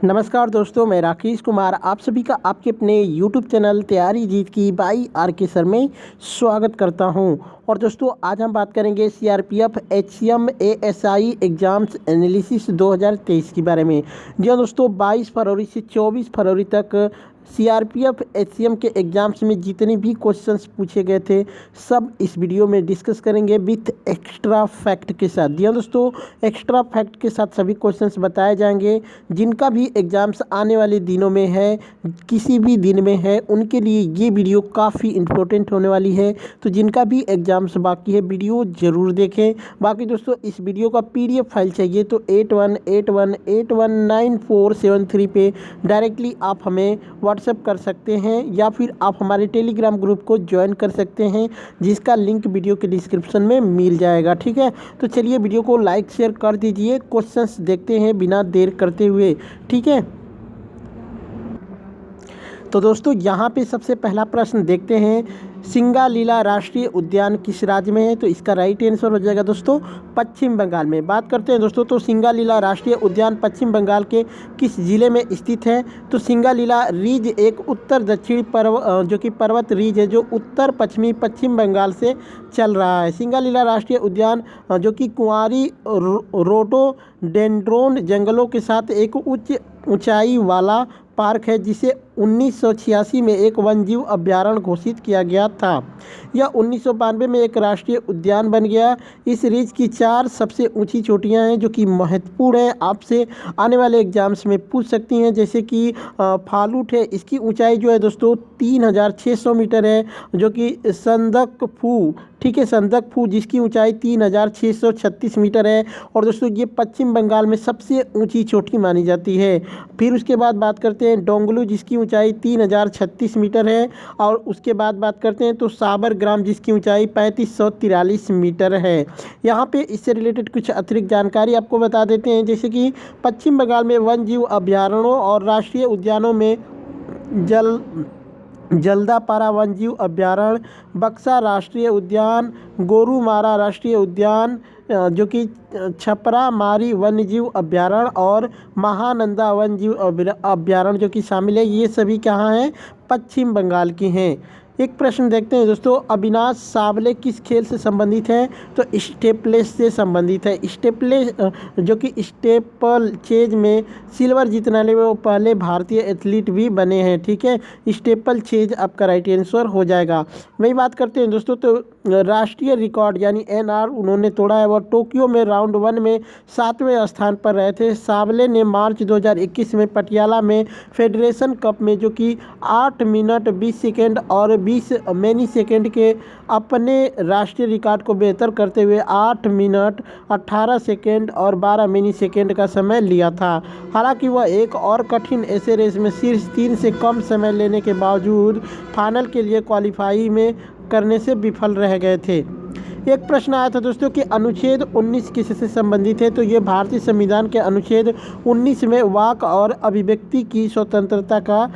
नमस्कार दोस्तों, मैं राकेश कुमार आप सभी का आपके अपने यूट्यूब चैनल तैयारी जीत की बाई आर के सर में स्वागत करता हूं। और दोस्तों आज हम बात करेंगे CRPF HCM ASI exams analysis 2023 के बारे में। जी हाँ दोस्तों, 22 फरवरी से 24 फरवरी तक सीआरपीएफ एचसीएम के एग्ज़ाम्स में जितने भी क्वेश्चंस पूछे गए थे सब इस वीडियो में डिस्कस करेंगे विथ एक्स्ट्रा फैक्ट के साथ। जी हाँ दोस्तों, एक्स्ट्रा फैक्ट के साथ सभी क्वेश्चंस बताए जाएंगे। जिनका भी एग्ज़ाम्स आने वाले दिनों में है, किसी भी दिन में है, उनके लिए ये वीडियो काफ़ी इम्पोर्टेंट होने वाली है। तो जिनका भी एग्ज़ाम्स बाकी है वीडियो ज़रूर देखें। बाकी दोस्तों इस वीडियो का पीडीएफ फाइल चाहिए तो 8181819473 पे डायरेक्टली आप हमें व्हाट्सएप कर सकते हैं या फिर आप हमारे टेलीग्राम ग्रुप को ज्वाइन कर सकते हैं, जिसका लिंक वीडियो के डिस्क्रिप्शन में मिल जाएगा। ठीक है, तो चलिए वीडियो को लाइक शेयर कर दीजिए। क्वेश्चंस देखते हैं बिना देर करते हुए। ठीक है, तो दोस्तों यहाँ पे सबसे पहला प्रश्न देखते हैं, सिंगालीला राष्ट्रीय उद्यान किस राज्य में है? तो इसका राइट आंसर हो जाएगा दोस्तों पश्चिम बंगाल में। बात करते हैं दोस्तों, तो सिंगालीला राष्ट्रीय उद्यान पश्चिम बंगाल के किस जिले में स्थित है? तो सिंगालीला रिज एक उत्तर दक्षिणी जो कि पर्वत रिज है जो उत्तर पश्चिमी पश्चिम बंगाल से चल रहा है। सिंगालीला राष्ट्रीय उद्यान जो कि कुंवारी रोडोडेंड्रोन जंगलों के साथ एक उच्च ऊंचाई वाला पार्क है, जिसे 1986 में एक वन्यजीव अभयारण्य घोषित किया गया था। यह 1992 में एक राष्ट्रीय उद्यान बन गया। इस रिज की 4 सबसे ऊंची चोटियां हैं जो कि महत्वपूर्ण हैं, आपसे आने वाले एग्जाम्स में पूछ सकती हैं। जैसे कि फालूट है, इसकी ऊंचाई जो है दोस्तों 3600 मीटर है, जो कि संदकफू, ठीक है, संदकफू जिसकी ऊंचाई 3636 मीटर है। और दोस्तों ये पश्चिम बंगाल में सबसे ऊंची चोटी मानी जाती है। फिर उसके बाद बात करते हैं डोंगलू जिसकी ऊंचाई 3036 मीटर है। और उसके बाद बात करते हैं तो साबरग्राम जिसकी ऊंचाई 3543 मीटर है। यहाँ पे इससे रिलेटेड कुछ अतिरिक्त जानकारी आपको बता देते हैं, जैसे कि पश्चिम बंगाल में वन्यजीव अभयारण्यों और राष्ट्रीय उद्यानों में जल्दापारा वन्यजीव अभयारण्य, बक्सा राष्ट्रीय उद्यान, गोरुमारा राष्ट्रीय उद्यान जो कि छपरा मारी वन्यजीव अभयारण्य और महानंदा वन्यजीव अभयारण्य जो कि शामिल है, ये सभी कहाँ हैं? पश्चिम बंगाल की हैं। एक प्रश्न देखते हैं दोस्तों, अविनाश सावले किस खेल से संबंधित है? तो स्टेपलेस से संबंधित है। स्टेपलेस जो कि स्टेपल चेज में सिल्वर जीतने वाले वो पहले भारतीय एथलीट भी बने हैं। ठीक है, स्टेपल चेज आपका राइट आंसर हो जाएगा। वही बात करते हैं दोस्तों, तो राष्ट्रीय रिकॉर्ड यानी एनआर उन्होंने तोड़ा है। वह टोक्यो में राउंड 1 में 7वें स्थान पर रहे थे। सावले ने मार्च 2021 में पटियाला में फेडरेशन कप में जो कि 8 मिनट 20 सेकेंड और 20 मिनी सेकेंड के अपने राष्ट्रीय रिकॉर्ड को बेहतर करते हुए 8 मिनट 18 सेकेंड और 12 मिनी सेकेंड का समय लिया था। हालांकि वह एक और कठिन ऐसे रेस में शीर्ष 3 से कम समय लेने के बावजूद फाइनल के लिए क्वालिफाई में करने से विफल रह गए थे। एक प्रश्न आया था दोस्तों कि अनुच्छेद 19 किससे संबंधित है? तो ये भारतीय संविधान के अनुच्छेद 19 में वाक और अभिव्यक्ति की स्वतंत्रता का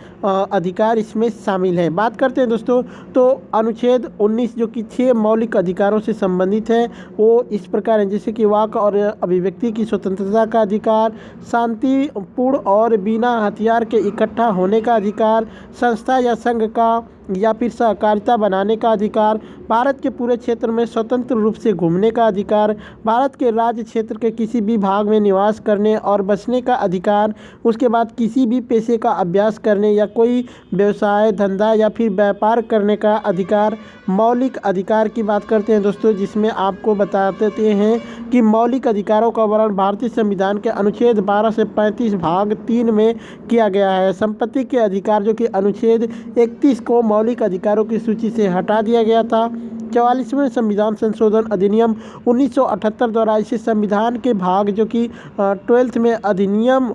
अधिकार इसमें शामिल है। बात करते हैं दोस्तों, तो अनुच्छेद 19 जो कि 6 मौलिक अधिकारों से संबंधित है वो इस प्रकार है, जैसे कि वाक और अभिव्यक्ति की स्वतंत्रता का अधिकार, शांतिपूर्ण और बिना हथियार के इकट्ठा होने का अधिकार, संस्था या संघ का या फिर सहकारिता बनाने का अधिकार, भारत के पूरे क्षेत्र में स्वतंत्र रूप से घूमने का अधिकार, भारत के राज्य क्षेत्र के किसी भी भाग में निवास करने और बसने का अधिकार, उसके बाद किसी भी पेशे का अभ्यास करने या कोई व्यवसाय धंधा या फिर व्यापार करने का अधिकार। मौलिक अधिकार की बात करते हैं दोस्तों, जिसमें आपको बता देते हैं कि मौलिक अधिकारों का वर्णन भारतीय संविधान के अनुच्छेद 12 से 35 भाग 3 में किया गया है। संपत्ति के अधिकार जो कि अनुच्छेद 31 को मौलिक अधिकारों की सूची से हटा दिया गया था। 44वें संविधान संशोधन अधिनियम 1978 द्वारा इसे संविधान के भाग जो कि 12 में अधिनियम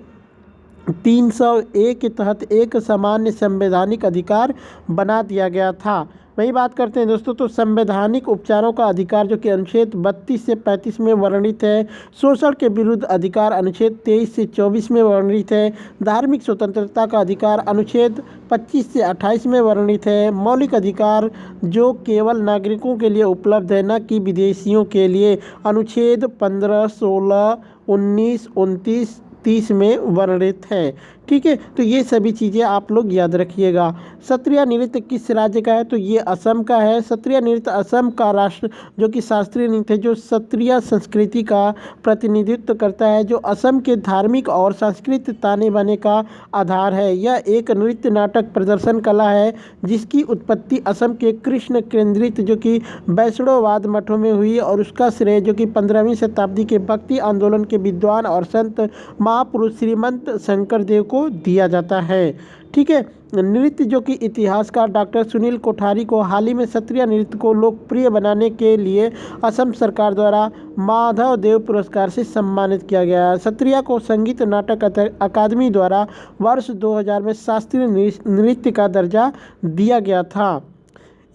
301 के तहत एक सामान्य संवैधानिक अधिकार बना दिया गया था। वही बात करते हैं दोस्तों, तो संवैधानिक उपचारों का अधिकार जो कि अनुच्छेद 32 से 35 में वर्णित है। शोषण के विरुद्ध अधिकार अनुच्छेद 23 से 24 में वर्णित है। धार्मिक स्वतंत्रता का अधिकार अनुच्छेद 25 से 28 में वर्णित है। मौलिक अधिकार जो केवल नागरिकों के लिए उपलब्ध है, न कि विदेशियों के लिए, अनुच्छेद 15, 16, 19, 29, 30 में वर्णित है। ठीक है, तो ये सभी चीज़ें आप लोग याद रखिएगा। सत्रिया नृत्य किस राज्य का है? तो ये असम का है। सत्रिया नृत्य असम का राष्ट्र जो कि शास्त्रीय नृत्य है, जो सत्रिया संस्कृति का प्रतिनिधित्व करता है, जो असम के धार्मिक और सांस्कृतिक ताने बाने का आधार है। यह एक नृत्य नाटक प्रदर्शन कला है जिसकी उत्पत्ति असम के कृष्ण केंद्रित जो कि वैष्णववाद मठों में हुई और उसका श्रेय जो कि 15वीं शताब्दी के भक्ति आंदोलन के विद्वान और संत महापुरुष श्रीमंत शंकर देव को दिया जाता है। ठीक है, नृत्य जो कि इतिहासकार डॉक्टर सुनील कोठारी को हाल ही में सत्रिया नृत्य को लोकप्रिय बनाने के लिए असम सरकार द्वारा माधव देव पुरस्कार से सम्मानित किया गया है। सत्रिया को संगीत नाटक अकादमी द्वारा वर्ष 2000 में शास्त्रीय नृत्य का दर्जा दिया गया था।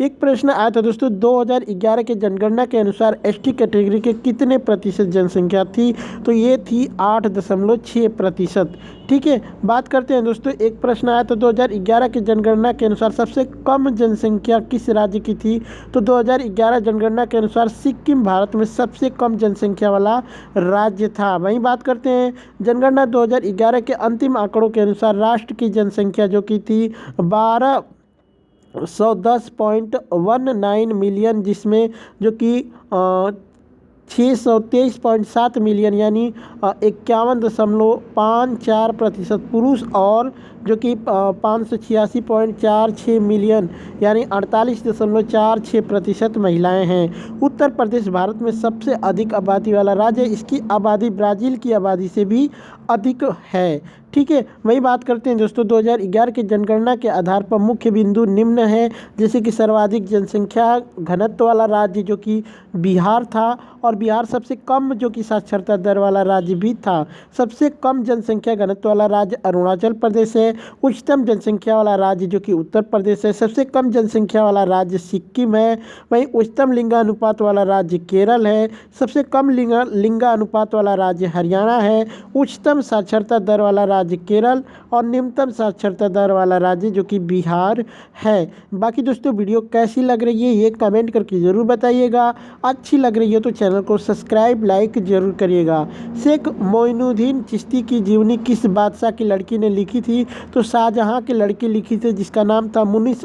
एक प्रश्न आया था दोस्तों, 2011 के जनगणना के अनुसार एसटी कैटेगरी के कितने प्रतिशत जनसंख्या थी? तो ये थी 8.6%। ठीक है, बात करते हैं दोस्तों, एक प्रश्न आया था 2011 के जनगणना के अनुसार सबसे कम जनसंख्या किस राज्य की थी? तो 2011 जनगणना के अनुसार सिक्किम भारत में सबसे कम जनसंख्या वाला राज्य था। वहीं बात करते हैं जनगणना 2011 के अंतिम आंकड़ों के अनुसार राष्ट्र की जनसंख्या जो कि थी 1210.19 मिलियन, जिसमें जो कि 623.7 मिलियन यानी 51.54% पुरुष और जो कि 586.46 मिलियन यानी 48.46% महिलाएं हैं। उत्तर प्रदेश भारत में सबसे अधिक आबादी वाला राज्य है। इसकी आबादी ब्राज़ील की आबादी से भी अधिक है। ठीक है, वही बात करते हैं दोस्तों, 2011 की जनगणना के आधार पर मुख्य बिंदु निम्न है, जैसे कि सर्वाधिक जनसंख्या घनत्व वाला राज्य जो कि बिहार था और बिहार सबसे कम जो कि साक्षरता दर वाला राज्य भी था। सबसे कम जनसंख्या घनत्व वाला राज्य अरुणाचल प्रदेश है। उच्चतम जनसंख्या वाला राज्य जो कि उत्तर प्रदेश है। सबसे कम जनसंख्या वाला राज्य सिक्किम है। वहीं उच्चतम लिंगानुपात वाला राज्य केरल है। सबसे कम लिंगानुपात वाला राज्य हरियाणा है। उच्चतम साक्षरता दर वाला राज्य केरल और निम्नतम साक्षरता दर वाला राज्य जो कि बिहार है। बाकी दोस्तों वीडियो कैसी लग रही है ये कमेंट करके ज़रूर बताइएगा। अच्छी लग रही है तो चैनल को सब्सक्राइब लाइक ज़रूर करिएगा। शेख मोइनुद्दीन चिश्ती की जीवनी किस बादशाह की लड़की ने लिखी थी? तो शाहजहाँ की लड़की लिखी थी जिसका नाम था मुनिस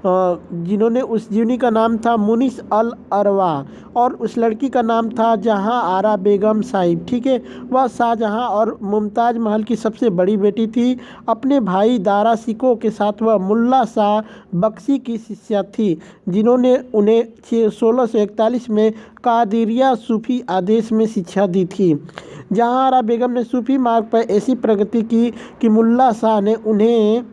जिन्होंने उस जीवनी का नाम था मुनिस अल अरवा और उस लड़की का नाम था जहाँ आरा बेगम साहिब। ठीक है, वह शाहजहाँ और मुमताज़ महल की सबसे बड़ी बेटी थी। अपने भाई दारा सिको के साथ वह मुल्ला शाह बख्शी की शिष्या थी जिन्होंने उन्हें 1641 में कादिरिया सूफी आदेश में शिक्षा दी थी। जहाँ आरा बेगम ने सूफी मार्ग पर ऐसी प्रगति की कि मुल्ला शाह ने उन्हें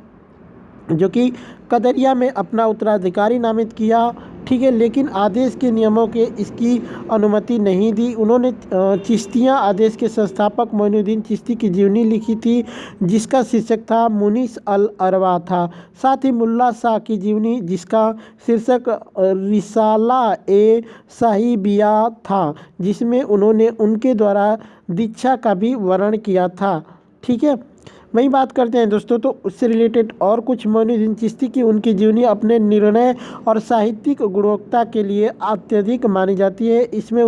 जो कि कदरिया में अपना उत्तराधिकारी नामित किया। ठीक है, लेकिन आदेश के नियमों के इसकी अनुमति नहीं दी। उन्होंने चिश्तिया आदेश के संस्थापक मोइनुद्दीन चिश्ती की जीवनी लिखी थी जिसका शीर्षक था मुनिस अल अरवा था। साथ ही मुल्ला शाह की जीवनी जिसका शीर्षक रिसाला ए साहिबिया था जिसमें उन्होंने उनके द्वारा दीक्षा का भी वर्णन किया था। ठीक है, वही बात करते हैं दोस्तों, तो उससे रिलेटेड और कुछ मोइनुद्दीन चिश्ती की उनकी जीवनी अपने निर्णय और साहित्यिक गुणवत्ता के लिए अत्यधिक मानी जाती है। इसमें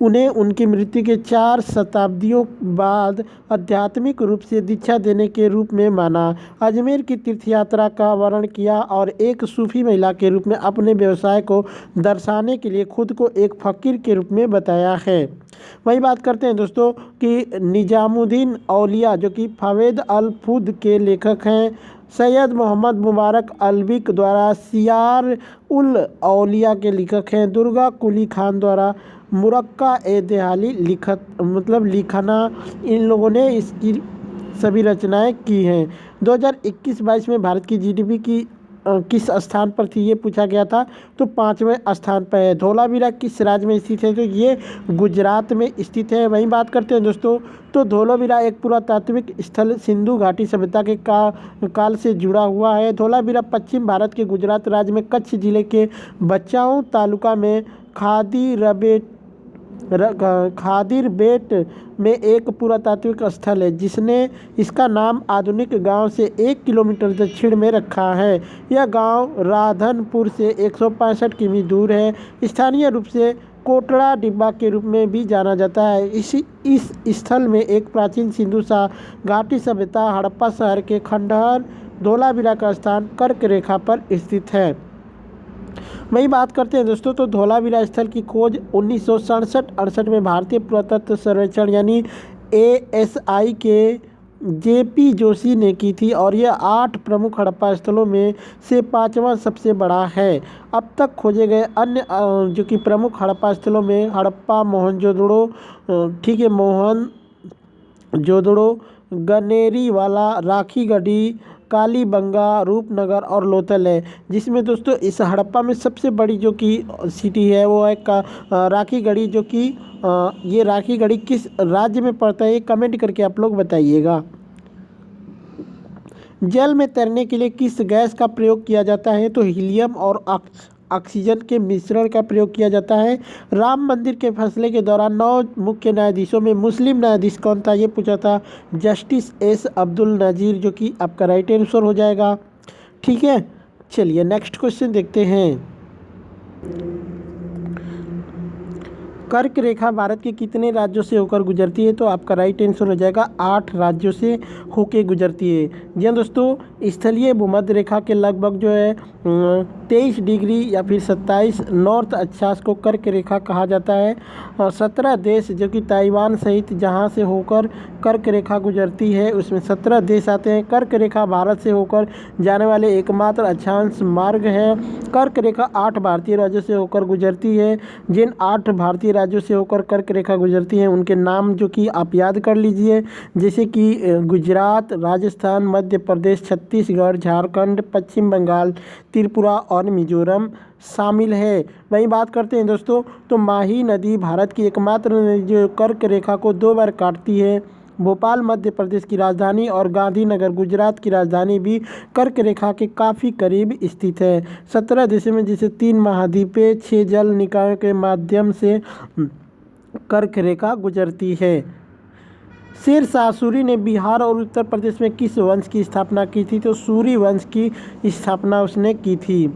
उन्हें उनकी मृत्यु के 4 शताब्दियों बाद आध्यात्मिक रूप से दीक्षा देने के रूप में माना, अजमेर की तीर्थयात्रा का वर्णन किया और एक सूफी महिला के रूप में अपने व्यवसाय को दर्शाने के लिए खुद को एक फ़कीर के रूप में बताया है। वही बात करते हैं दोस्तों कि निजामुद्दीन औलिया जो कि फावेद अल फूद के लेखक हैं। सैयद मोहम्मद मुबारक अल्बिक द्वारा सियार उल औलिया के लेखक हैं। दुर्गा कुली खान द्वारा मुरक्का ए देहाली लिखना इन लोगों ने इसकी सभी रचनाएं की हैं। 2021-22 में भारत की जीडीपी की किस स्थान पर थी ये पूछा गया था, तो 5वें स्थान पर है। धोलावीरा किस राज्य में स्थित है? तो ये गुजरात में स्थित है। वहीं बात करते हैं दोस्तों, तो धोलावीरा एक पुरातात्विक स्थल सिंधु घाटी सभ्यता के काल से जुड़ा हुआ है। धोलावीरा पश्चिम भारत के गुजरात राज्य में कच्छ जिले के बचाऊ तालुका में खादिर बेट में एक पुरातात्विक स्थल है जिसने इसका नाम आधुनिक गांव से 1 किलोमीटर दक्षिण में रखा है। यह गांव राधनपुर से 165 किमी दूर है। स्थानीय रूप से कोटड़ा डिब्बा के रूप में भी जाना जाता है। इस स्थल में एक प्राचीन सिंधु घाटी सभ्यता हड़प्पा शहर के खंडहर धोलावीरा का स्थान कर्क रेखा पर स्थित है। वही बात करते हैं दोस्तों, तो धोलावीरा स्थल की खोज 1967-68 में भारतीय पुरातत्व सर्वेक्षण यानी ASI के JP जोशी ने की थी और यह 8 प्रमुख हड़प्पा स्थलों में से 5वां सबसे बड़ा है। अब तक खोजे गए अन्य जो कि प्रमुख हड़प्पा स्थलों में हड़प्पा, मोहनजोदड़ो, ठीक है, मोहनजोदड़ो, गनेरीवाला, राखीगढ़ी, कालीबंगा, रूपनगर और लोथल है। जिसमें दोस्तों इस हड़प्पा में सबसे बड़ी जो कि सिटी है वो है राखीगढ़ी, जो कि ये राखीगढ़ी किस राज्य में पड़ता है ये कमेंट करके आप लोग बताइएगा। जल में तैरने के लिए किस गैस का प्रयोग किया जाता है? तो हीलियम और ऑक्सीजन के मिश्रण का प्रयोग किया जाता है। राम मंदिर के फैसले के दौरान 9 मुख्य न्यायाधीशों में मुस्लिम न्यायाधीश कौन था? ये पूछा था जस्टिस S अब्दुल नज़ीर, जो कि आपका राइट आंसर हो जाएगा। ठीक है, चलिए नेक्स्ट क्वेश्चन देखते हैं। कर्क रेखा भारत के कितने राज्यों से होकर गुजरती है? तो आपका राइट आंसर हो जाएगा 8 राज्यों से होके गुजरती है। जी हाँ दोस्तों, स्थलीय भूमध्य रेखा के लगभग जो है 23 डिग्री या फिर 27 नॉर्थ अक्षांश को कर्क रेखा कहा जाता है। 17 देश जो कि ताइवान सहित जहाँ से होकर कर्क रेखा गुजरती है उसमें 17 देश आते हैं। कर्क रेखा भारत से होकर जाने वाले एकमात्र अक्षांश मार्ग है। कर्क रेखा 8 भारतीय राज्यों से होकर गुजरती है। जिन 8 भारतीय राज्यों से होकर कर्क रेखा गुजरती हैं उनके नाम जो कि आप याद कर लीजिए, जैसे कि गुजरात, राजस्थान, मध्य प्रदेश, छत्तीसगढ़, झारखंड, पश्चिम बंगाल, त्रिपुरा और मिजोरम शामिल है। वही बात करते हैं दोस्तों, तो माही नदी भारत की एकमात्र नदी जो कर्क रेखा को 2 बार काटती है। भोपाल मध्य प्रदेश की राजधानी और गांधीनगर गुजरात की राजधानी भी कर्क रेखा के काफ़ी करीब स्थित है। 17 देशों में जिसे 3 महाद्वीपें 6 जल निकायों के माध्यम से कर्क रेखा गुजरती है। शेर शाह सूरी ने बिहार और उत्तर प्रदेश में किस वंश की स्थापना की थी? तो सूरी वंश की स्थापना उसने की थी।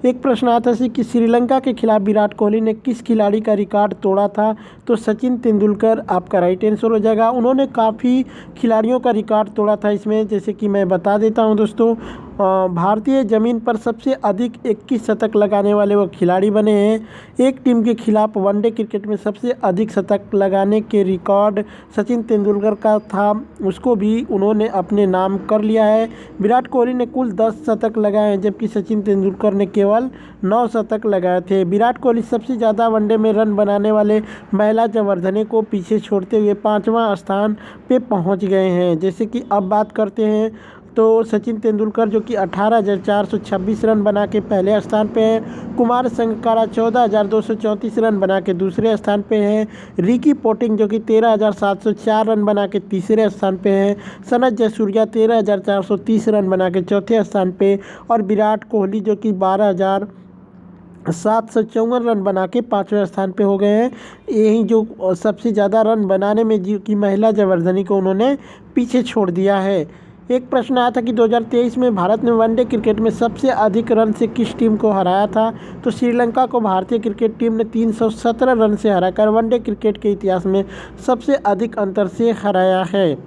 एक प्रश्न आता है कि श्रीलंका के खिलाफ विराट कोहली ने किस खिलाड़ी का रिकॉर्ड तोड़ा था? तो सचिन तेंदुलकर आपका राइट आंसर हो जाएगा। उन्होंने काफ़ी खिलाड़ियों का रिकॉर्ड तोड़ा था इसमें, जैसे कि मैं बता देता हूं दोस्तों। भारतीय ज़मीन पर सबसे अधिक 21 शतक लगाने वाले वो खिलाड़ी बने हैं। एक टीम के खिलाफ वनडे क्रिकेट में सबसे अधिक शतक लगाने के रिकॉर्ड सचिन तेंदुलकर का था, उसको भी उन्होंने अपने नाम कर लिया है। विराट कोहली ने कुल 10 शतक लगाए हैं, जबकि सचिन तेंदुलकर ने केवल 9 शतक लगाए थे। विराट कोहली सबसे ज़्यादा वनडे में रन बनाने वाले महिला जयवर्धने को पीछे छोड़ते हुए 5वां स्थान पे पहुंच गए हैं। जैसे कि अब बात करते हैं तो सचिन तेंदुलकर जो कि 18,426 रन बना के पहले स्थान पे हैं। कुमार संगकारा 14,234 रन बना के दूसरे स्थान पे हैं। रिकी पोंटिंग जो कि 13,704 रन बना के तीसरे स्थान पे हैं। सनत जयसूर्या 13,430 रन बना के चौथे स्थान पे, और विराट कोहली जो कि 12,754 रन बना के 5वें स्थान पे हो गए हैं। यही जो सबसे ज़्यादा रन बनाने में जो कि महिला जयवर्धने को उन्होंने पीछे छोड़ दिया है। एक प्रश्न आया था कि 2023 में भारत ने वनडे क्रिकेट में सबसे अधिक रन से किस टीम को हराया था? तो श्रीलंका को भारतीय क्रिकेट टीम ने 317 रन से हराकर वनडे क्रिकेट के इतिहास में सबसे अधिक अंतर से हराया है।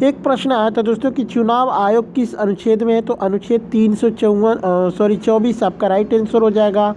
एक प्रश्न आया था दोस्तों कि चुनाव आयोग किस अनुच्छेद में है? तो अनुच्छेद 24 आपका राइट आंसर हो जाएगा।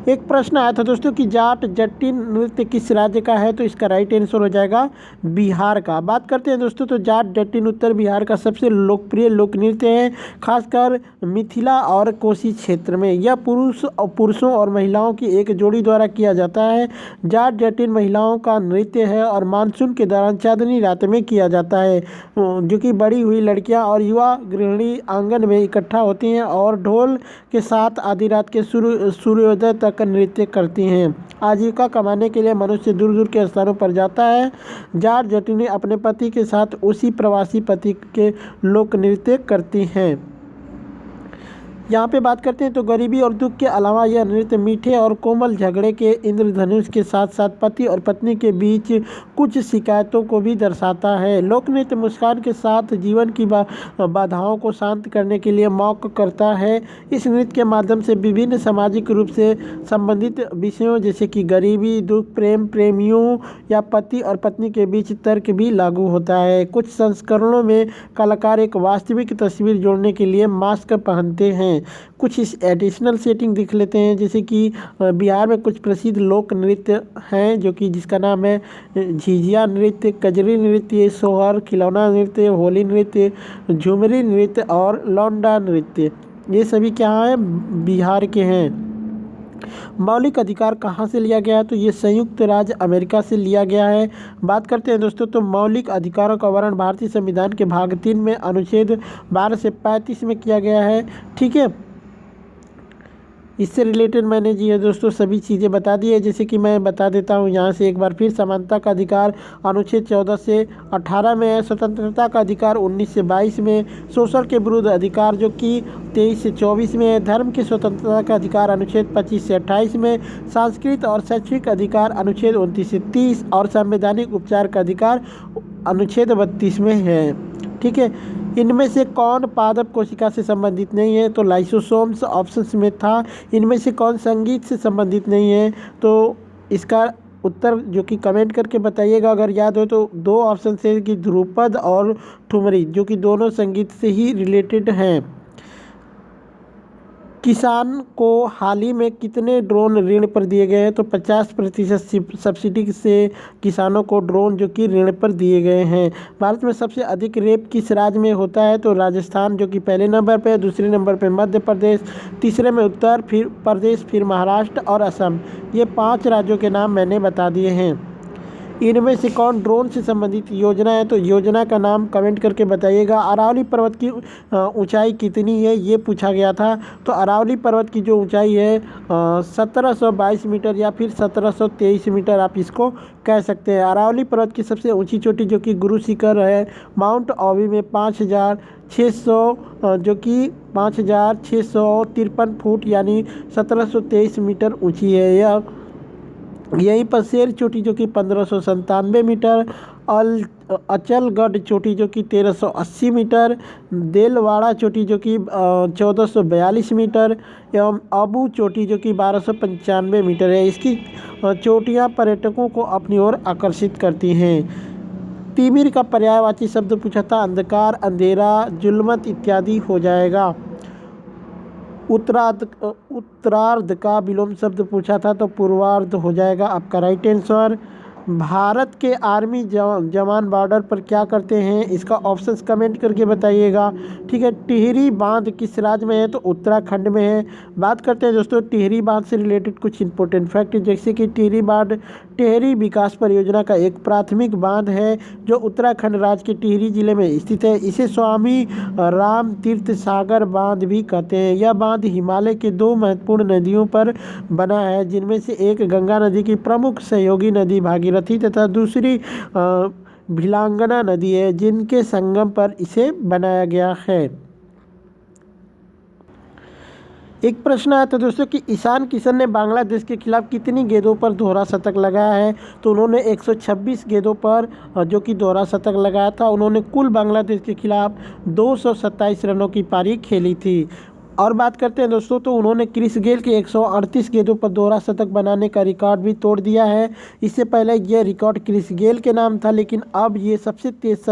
एक प्रश्न आया था दोस्तों कि जाट जटिन नृत्य किस राज्य का है? तो इसका राइट आंसर हो जाएगा बिहार का। बात करते हैं दोस्तों, तो जाट जटिन उत्तर बिहार का सबसे लोकप्रिय लोक नृत्य है, खासकर मिथिला और कोसी क्षेत्र में। यह पुरुषों और महिलाओं की एक जोड़ी द्वारा किया जाता है। जाट जटिन महिलाओं का नृत्य है और मानसून के दौरान चांदनी रात में किया जाता है, जो कि बड़ी हुई लड़कियां और युवा गृहिणी आंगन में इकट्ठा होती हैं और ढोल के साथ आधी रात के सूर्योदय तक नृत्य करती हैं। आजीविका कमाने के लिए मनुष्य दूर दूर के स्थानों पर जाता है। जाट जटिनी अपने पति के साथ उसी प्रवासी पति के लोक नृत्य करती हैं। यहाँ पे बात करते हैं तो गरीबी और दुख के अलावा यह नृत्य मीठे और कोमल झगड़े के इंद्रधनुष के साथ साथ पति और पत्नी के बीच कुछ शिकायतों को भी दर्शाता है। लोक नृत्य मुस्कान के साथ जीवन की बाधाओं को शांत करने के लिए मौका करता है। इस नृत्य के माध्यम से विभिन्न सामाजिक रूप से संबंधित विषयों जैसे कि गरीबी, दुख, प्रेम, प्रेमियों या पति और पत्नी के बीच तर्क भी लागू होता है। कुछ संस्करणों में कलाकार एक वास्तविक तस्वीर जोड़ने के लिए मास्क पहनते हैं। कुछ इस एडिशनल सेटिंग देख लेते हैं, जैसे कि बिहार में कुछ प्रसिद्ध लोक नृत्य हैं जो कि जिसका नाम है झिझिया नृत्य, कजरी नृत्य, सोहर, खिलौना नृत्य, होली नृत्य, झुमरी नृत्य और लौंडा नृत्य। ये सभी क्या हैं? बिहार के हैं। मौलिक अधिकार कहाँ से लिया गया है? तो ये संयुक्त राज्य अमेरिका से लिया गया है। बात करते हैं दोस्तों, तो मौलिक अधिकारों का वर्णन भारतीय संविधान के भाग 3 में अनुच्छेद 12 से 35 में किया गया है। ठीक है, इससे रिलेटेड मैंने जी है दोस्तों सभी चीज़ें बता दी है। जैसे कि मैं बता देता हूँ यहाँ से एक बार फिर, समानता का अधिकार अनुच्छेद 14 से 18 में है, स्वतंत्रता का अधिकार 19 से 22 में, शोषण के विरुद्ध अधिकार जो कि 23 से 24 में है, धर्म की स्वतंत्रता का अधिकार अनुच्छेद 25 से 28 में, सांस्कृतिक और शैक्षिक अधिकार अनुच्छेद 29 से 30 और संवैधानिक उपचार का अधिकार अनुच्छेद 32 में है। ठीक है, इनमें से कौन पादप कोशिका से संबंधित नहीं है? तो लाइसोसोम्स ऑप्शंस में था। इनमें से कौन संगीत से संबंधित नहीं है? तो इसका उत्तर जो कि कमेंट करके बताइएगा अगर याद हो तो। दो ऑप्शन से कि ध्रुपद और ठुमरी, जो कि दोनों संगीत से ही रिलेटेड हैं। किसान को हाल ही में कितने ड्रोन ऋण पर दिए गए हैं? तो 50% सब्सिडी से किसानों को ड्रोन जो कि ऋण पर दिए गए हैं। भारत में सबसे अधिक रेप किस राज्य में होता है? तो राजस्थान जो कि पहले नंबर पे है, दूसरे नंबर पे मध्य प्रदेश, तीसरे में उत्तर प्रदेश, फिर महाराष्ट्र और असम। ये 5 राज्यों के नाम मैंने बता दिए हैं। इनमें से कौन ड्रोन से संबंधित योजना है? तो योजना का नाम कमेंट करके बताइएगा। अरावली पर्वत की ऊंचाई कितनी है, ये पूछा गया था। तो अरावली पर्वत की जो ऊंचाई है 1722 मीटर या फिर 1723 मीटर आप इसको कह सकते हैं। अरावली पर्वत की सबसे ऊंची चोटी जो कि गुरु शिखर है माउंट आबू में 5600 जो कि 5653 फुट यानी 1723 मीटर ऊंची है। यहीं पर शेर चोटी जो कि 1597 मीटर, अचलगढ़ चोटी जो कि 1380 मीटर, देलवाड़ा चोटी जो कि 1442 मीटर एवं अबू चोटी जो कि 1295 मीटर है। इसकी चोटियां पर्यटकों को अपनी ओर आकर्षित करती हैं। तिमिर का पर्यायवाची शब्द पूछा था, अंधकार, अंधेरा, जुल्मत इत्यादि हो जाएगा। उत्तरार्ध का विलोम शब्द पूछा था, तो पूर्वार्ध हो जाएगा आपका राइट आंसर। भारत के आर्मी जवान बॉर्डर पर क्या करते हैं? इसका ऑप्शंस कमेंट करके बताइएगा। ठीक है, टिहरी बांध किस राज्य में है? तो उत्तराखंड में है। बात करते हैं दोस्तों टिहरी बांध से रिलेटेड कुछ इंपॉर्टेंट फैक्ट, जैसे कि टिहरी बांध टिहरी विकास परियोजना का एक प्राथमिक बांध है जो उत्तराखंड राज्य के टिहरी जिले में स्थित है। इसे स्वामी राम तीर्थ सागर बांध भी कहते हैं। यह बांध हिमालय के 2 महत्वपूर्ण नदियों पर बना है, जिनमें से एक गंगा नदी की प्रमुख सहयोगी नदी भागीरथी तथा दूसरी भिलांगना नदी है, जिनके संगम पर इसे बनाया गया है। एक प्रश्न आया था दोस्तों कि ईशान किशन ने बांग्लादेश के खिलाफ कितनी गेंदों पर दोहरा शतक लगाया है? तो उन्होंने 126 गेंदों पर जो कि दोहरा शतक लगाया था। उन्होंने कुल बांग्लादेश के खिलाफ 227 रनों की पारी खेली थी। और बात करते हैं दोस्तों, तो उन्होंने क्रिस गेल के 138 गेंदों पर दोहरा शतक बनाने का रिकॉर्ड भी तोड़ दिया है। इससे पहले यह रिकॉर्ड क्रिस गेल के नाम था, लेकिन अब ये सबसे तेज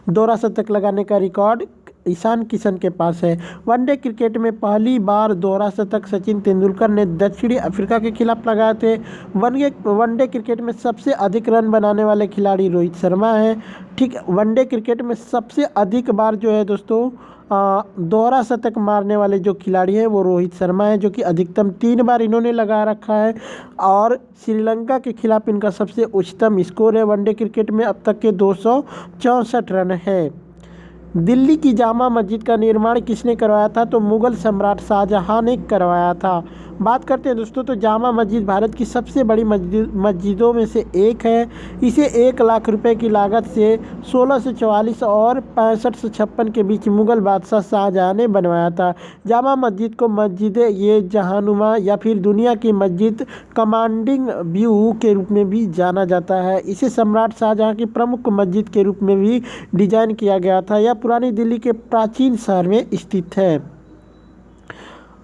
दोहरा शतक लगाने का रिकॉर्ड ईशान किशन के पास है। वनडे क्रिकेट में पहली बार दोहरा शतक सचिन तेंदुलकर ने दक्षिणी अफ्रीका के खिलाफ लगाए थे। वनडे क्रिकेट में सबसे अधिक रन बनाने वाले खिलाड़ी रोहित शर्मा हैं। ठीक, वनडे क्रिकेट में सबसे अधिक बार जो है दोस्तों दोहरा शतक मारने वाले जो खिलाड़ी हैं वो रोहित शर्मा है, जो कि अधिकतम 3 बार इन्होंने लगा रखा है। और श्रीलंका के खिलाफ इनका सबसे उच्चतम स्कोर है वनडे क्रिकेट में अब तक के 264 रन है। दिल्ली की जामा मस्जिद का निर्माण किसने करवाया था? तो मुगल सम्राट शाहजहां ने करवाया था। बात करते हैं दोस्तों तो जामा मस्जिद भारत की सबसे बड़ी मस्जिदों में से एक है। इसे 1 लाख रुपए की लागत से 1644 और 65 से 56 के बीच मुग़ल बादशाह शाहजहाँ ने बनवाया था। जामा मस्जिद को मस्जिद ये जहानुमा या फिर दुनिया की मस्जिद कमांडिंग व्यू के रूप में भी जाना जाता है। इसे सम्राट शाहजहाँ की प्रमुख मस्जिद के रूप में भी डिजाइन किया गया था। यह पुरानी दिल्ली के प्राचीन शहर में स्थित है।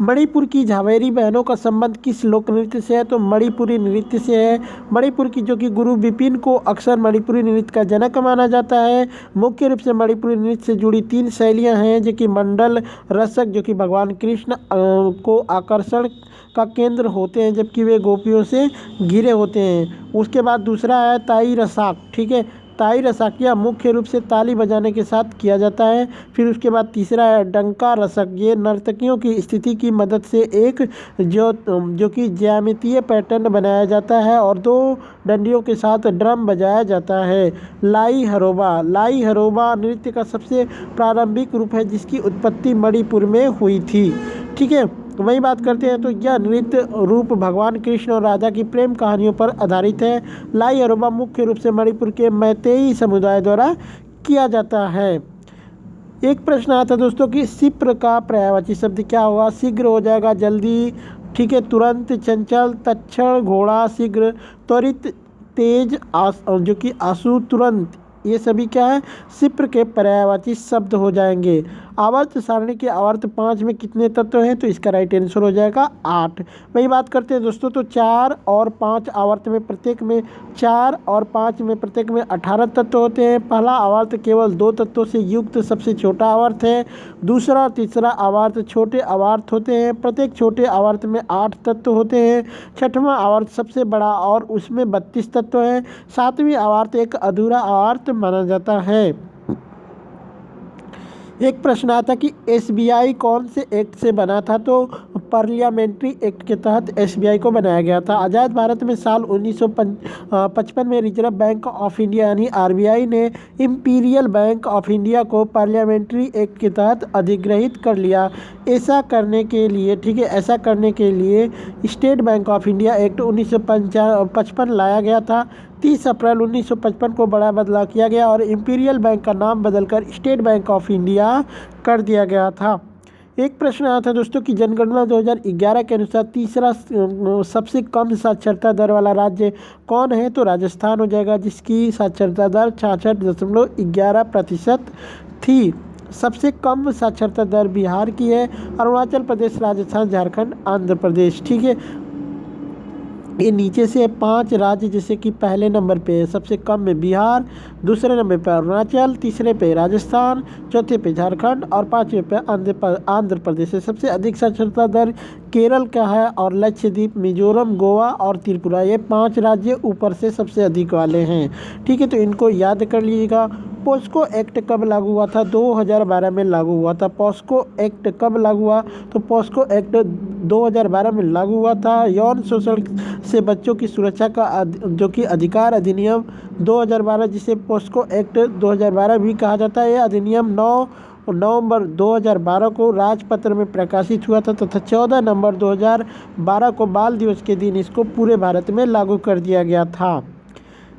मणिपुर की झावेरी बहनों का संबंध किस लोक नृत्य से है? तो मणिपुरी नृत्य से है। मणिपुर की जो कि गुरु बिपिन को अक्सर मणिपुरी नृत्य का जनक माना जाता है। मुख्य रूप से मणिपुरी नृत्य से जुड़ी 3 शैलियां हैं जो कि मंडल रसक जो कि भगवान कृष्ण को आकर्षण का केंद्र होते हैं जबकि वे गोपियों से घिरे होते हैं। उसके बाद दूसरा है ताई रसाक, ठीक है। ताई रसाकिया मुख्य रूप से ताली बजाने के साथ किया जाता है। फिर उसके बाद तीसरा है डंका रसक, ये नर्तकियों की स्थिति की मदद से एक जो कि ज्यामितीय पैटर्न बनाया जाता है और 2 डंडियों के साथ ड्रम बजाया जाता है। लाई हरोबा नृत्य का सबसे प्रारंभिक रूप है जिसकी उत्पत्ति मणिपुर में हुई थी, ठीक है। वही बात करते हैं तो यह नृत्य रूप भगवान कृष्ण और राधा की प्रेम कहानियों पर आधारित है। लाई हरोबा मुख्य रूप से मणिपुर के मैतेई समुदाय द्वारा किया जाता है। एक प्रश्न आया था दोस्तों कि सिप्र का पर्यायवाची शब्द क्या होगा? शीघ्र हो जाएगा, जल्दी, ठीक है, तुरंत, चंचल, तत्क्षण, घोड़ा, शीघ्र, त्वरित, तेज, जो कि आंसू, तुरंत, ये सभी क्या है? सिप्र के पर्यायवाची शब्द हो जाएंगे। आवर्त सारणी के आवर्त 5 में कितने तत्व हैं? तो इसका राइट आंसर हो जाएगा 8। वही बात करते हैं दोस्तों तो 4 और 5 आवर्त में प्रत्येक में 4 और 5 में प्रत्येक में 18 तत्व होते हैं। पहला आवर्त केवल 2 तत्वों से युक्त सबसे छोटा आवर्त है। दूसरा और तीसरा आवर्त छोटे आवर्त होते हैं। प्रत्येक छोटे आवर्त में 8 तत्व होते हैं। छठवां आवर्त सबसे बड़ा और उसमें 32 तत्व हैं। 7वीं आवर्त एक अधूरा आवर्त माना जाता है। एक प्रश्न आता कि एसबीआई कौन से एक्ट से बना था? तो पार्लियामेंट्री एक्ट के तहत एसबीआई को बनाया गया था। आज़ाद भारत में साल 1955 में रिजर्व बैंक ऑफ इंडिया यानी आरबीआई ने इंपीरियल बैंक ऑफ इंडिया को पार्लियामेंट्री एक्ट के तहत अधिग्रहित कर लिया। ऐसा करने के लिए, ठीक है, ऐसा करने के लिए state bank of India act 1955 लाया गया था। 30 अप्रैल 1955 को बड़ा बदलाव किया गया और इंपीरियल बैंक का नाम बदलकर स्टेट बैंक ऑफ इंडिया कर दिया गया था। एक प्रश्न आया था दोस्तों कि जनगणना 2011 के अनुसार तीसरा सबसे कम साक्षरता दर वाला राज्य कौन है? तो राजस्थान हो जाएगा जिसकी साक्षरता दर 66.11% थी। सबसे कम साक्षरता दर बिहार की है। अरुणाचल प्रदेश, राजस्थान, झारखंड, आंध्र प्रदेश, ठीक है। ये नीचे से 5 राज्य जैसे कि पहले नंबर पे है, सबसे कम में बिहार, दूसरे नंबर पे अरुणाचल, तीसरे पे राजस्थान, चौथे पे झारखंड और 5वें पे आंध्र प्रदेश है। सबसे अधिक साक्षरता दर केरल का है और लक्षद्वीप, मिजोरम, गोवा और त्रिपुरा, ये 5 राज्य ऊपर से सबसे अधिक वाले हैं, ठीक है। तो इनको याद कर लीजिएगा। पॉस्को एक्ट कब लागू हुआ था? 2012 में लागू हुआ था। पॉस्को एक्ट कब लागू हुआ? तो पॉस्को एक्ट 2012 में लागू हुआ था। यौन शोषण से बच्चों की सुरक्षा का जो कि अधिकार अधिनियम 2012 जिसे पॉस्को एक्ट 2012 भी कहा जाता है, यह अधिनियम 9 नवंबर 2012 को राजपत्र में प्रकाशित हुआ था तथा 14 नवंबर 2012 को बाल दिवस के दिन इसको पूरे भारत में लागू कर दिया गया था।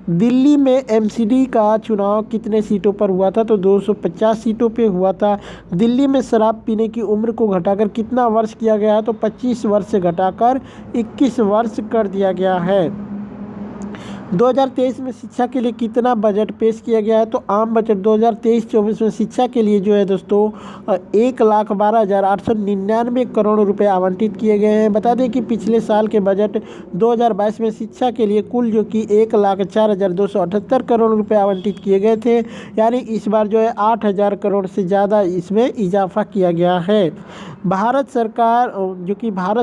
दिल्ली में एमसीडी का चुनाव कितने सीटों पर हुआ था? तो 250 सीटों पे हुआ था। दिल्ली में शराब पीने की उम्र को घटाकर कितना वर्ष किया गया है? तो 25 वर्ष से घटाकर 21 वर्ष कर दिया गया है। 2023 में शिक्षा के लिए कितना बजट पेश किया गया है? तो आम बजट 2023-24 में शिक्षा के लिए जो है दोस्तों 1,12,899 करोड़ रुपए आवंटित किए गए हैं। बता दें कि पिछले साल के बजट 2022 में शिक्षा के लिए कुल जो कि 1,04,278 करोड़ रुपए आवंटित किए गए थे, यानी इस बार जो है 8,000 करोड़ से ज़्यादा इसमें इजाफा किया गया है। भारत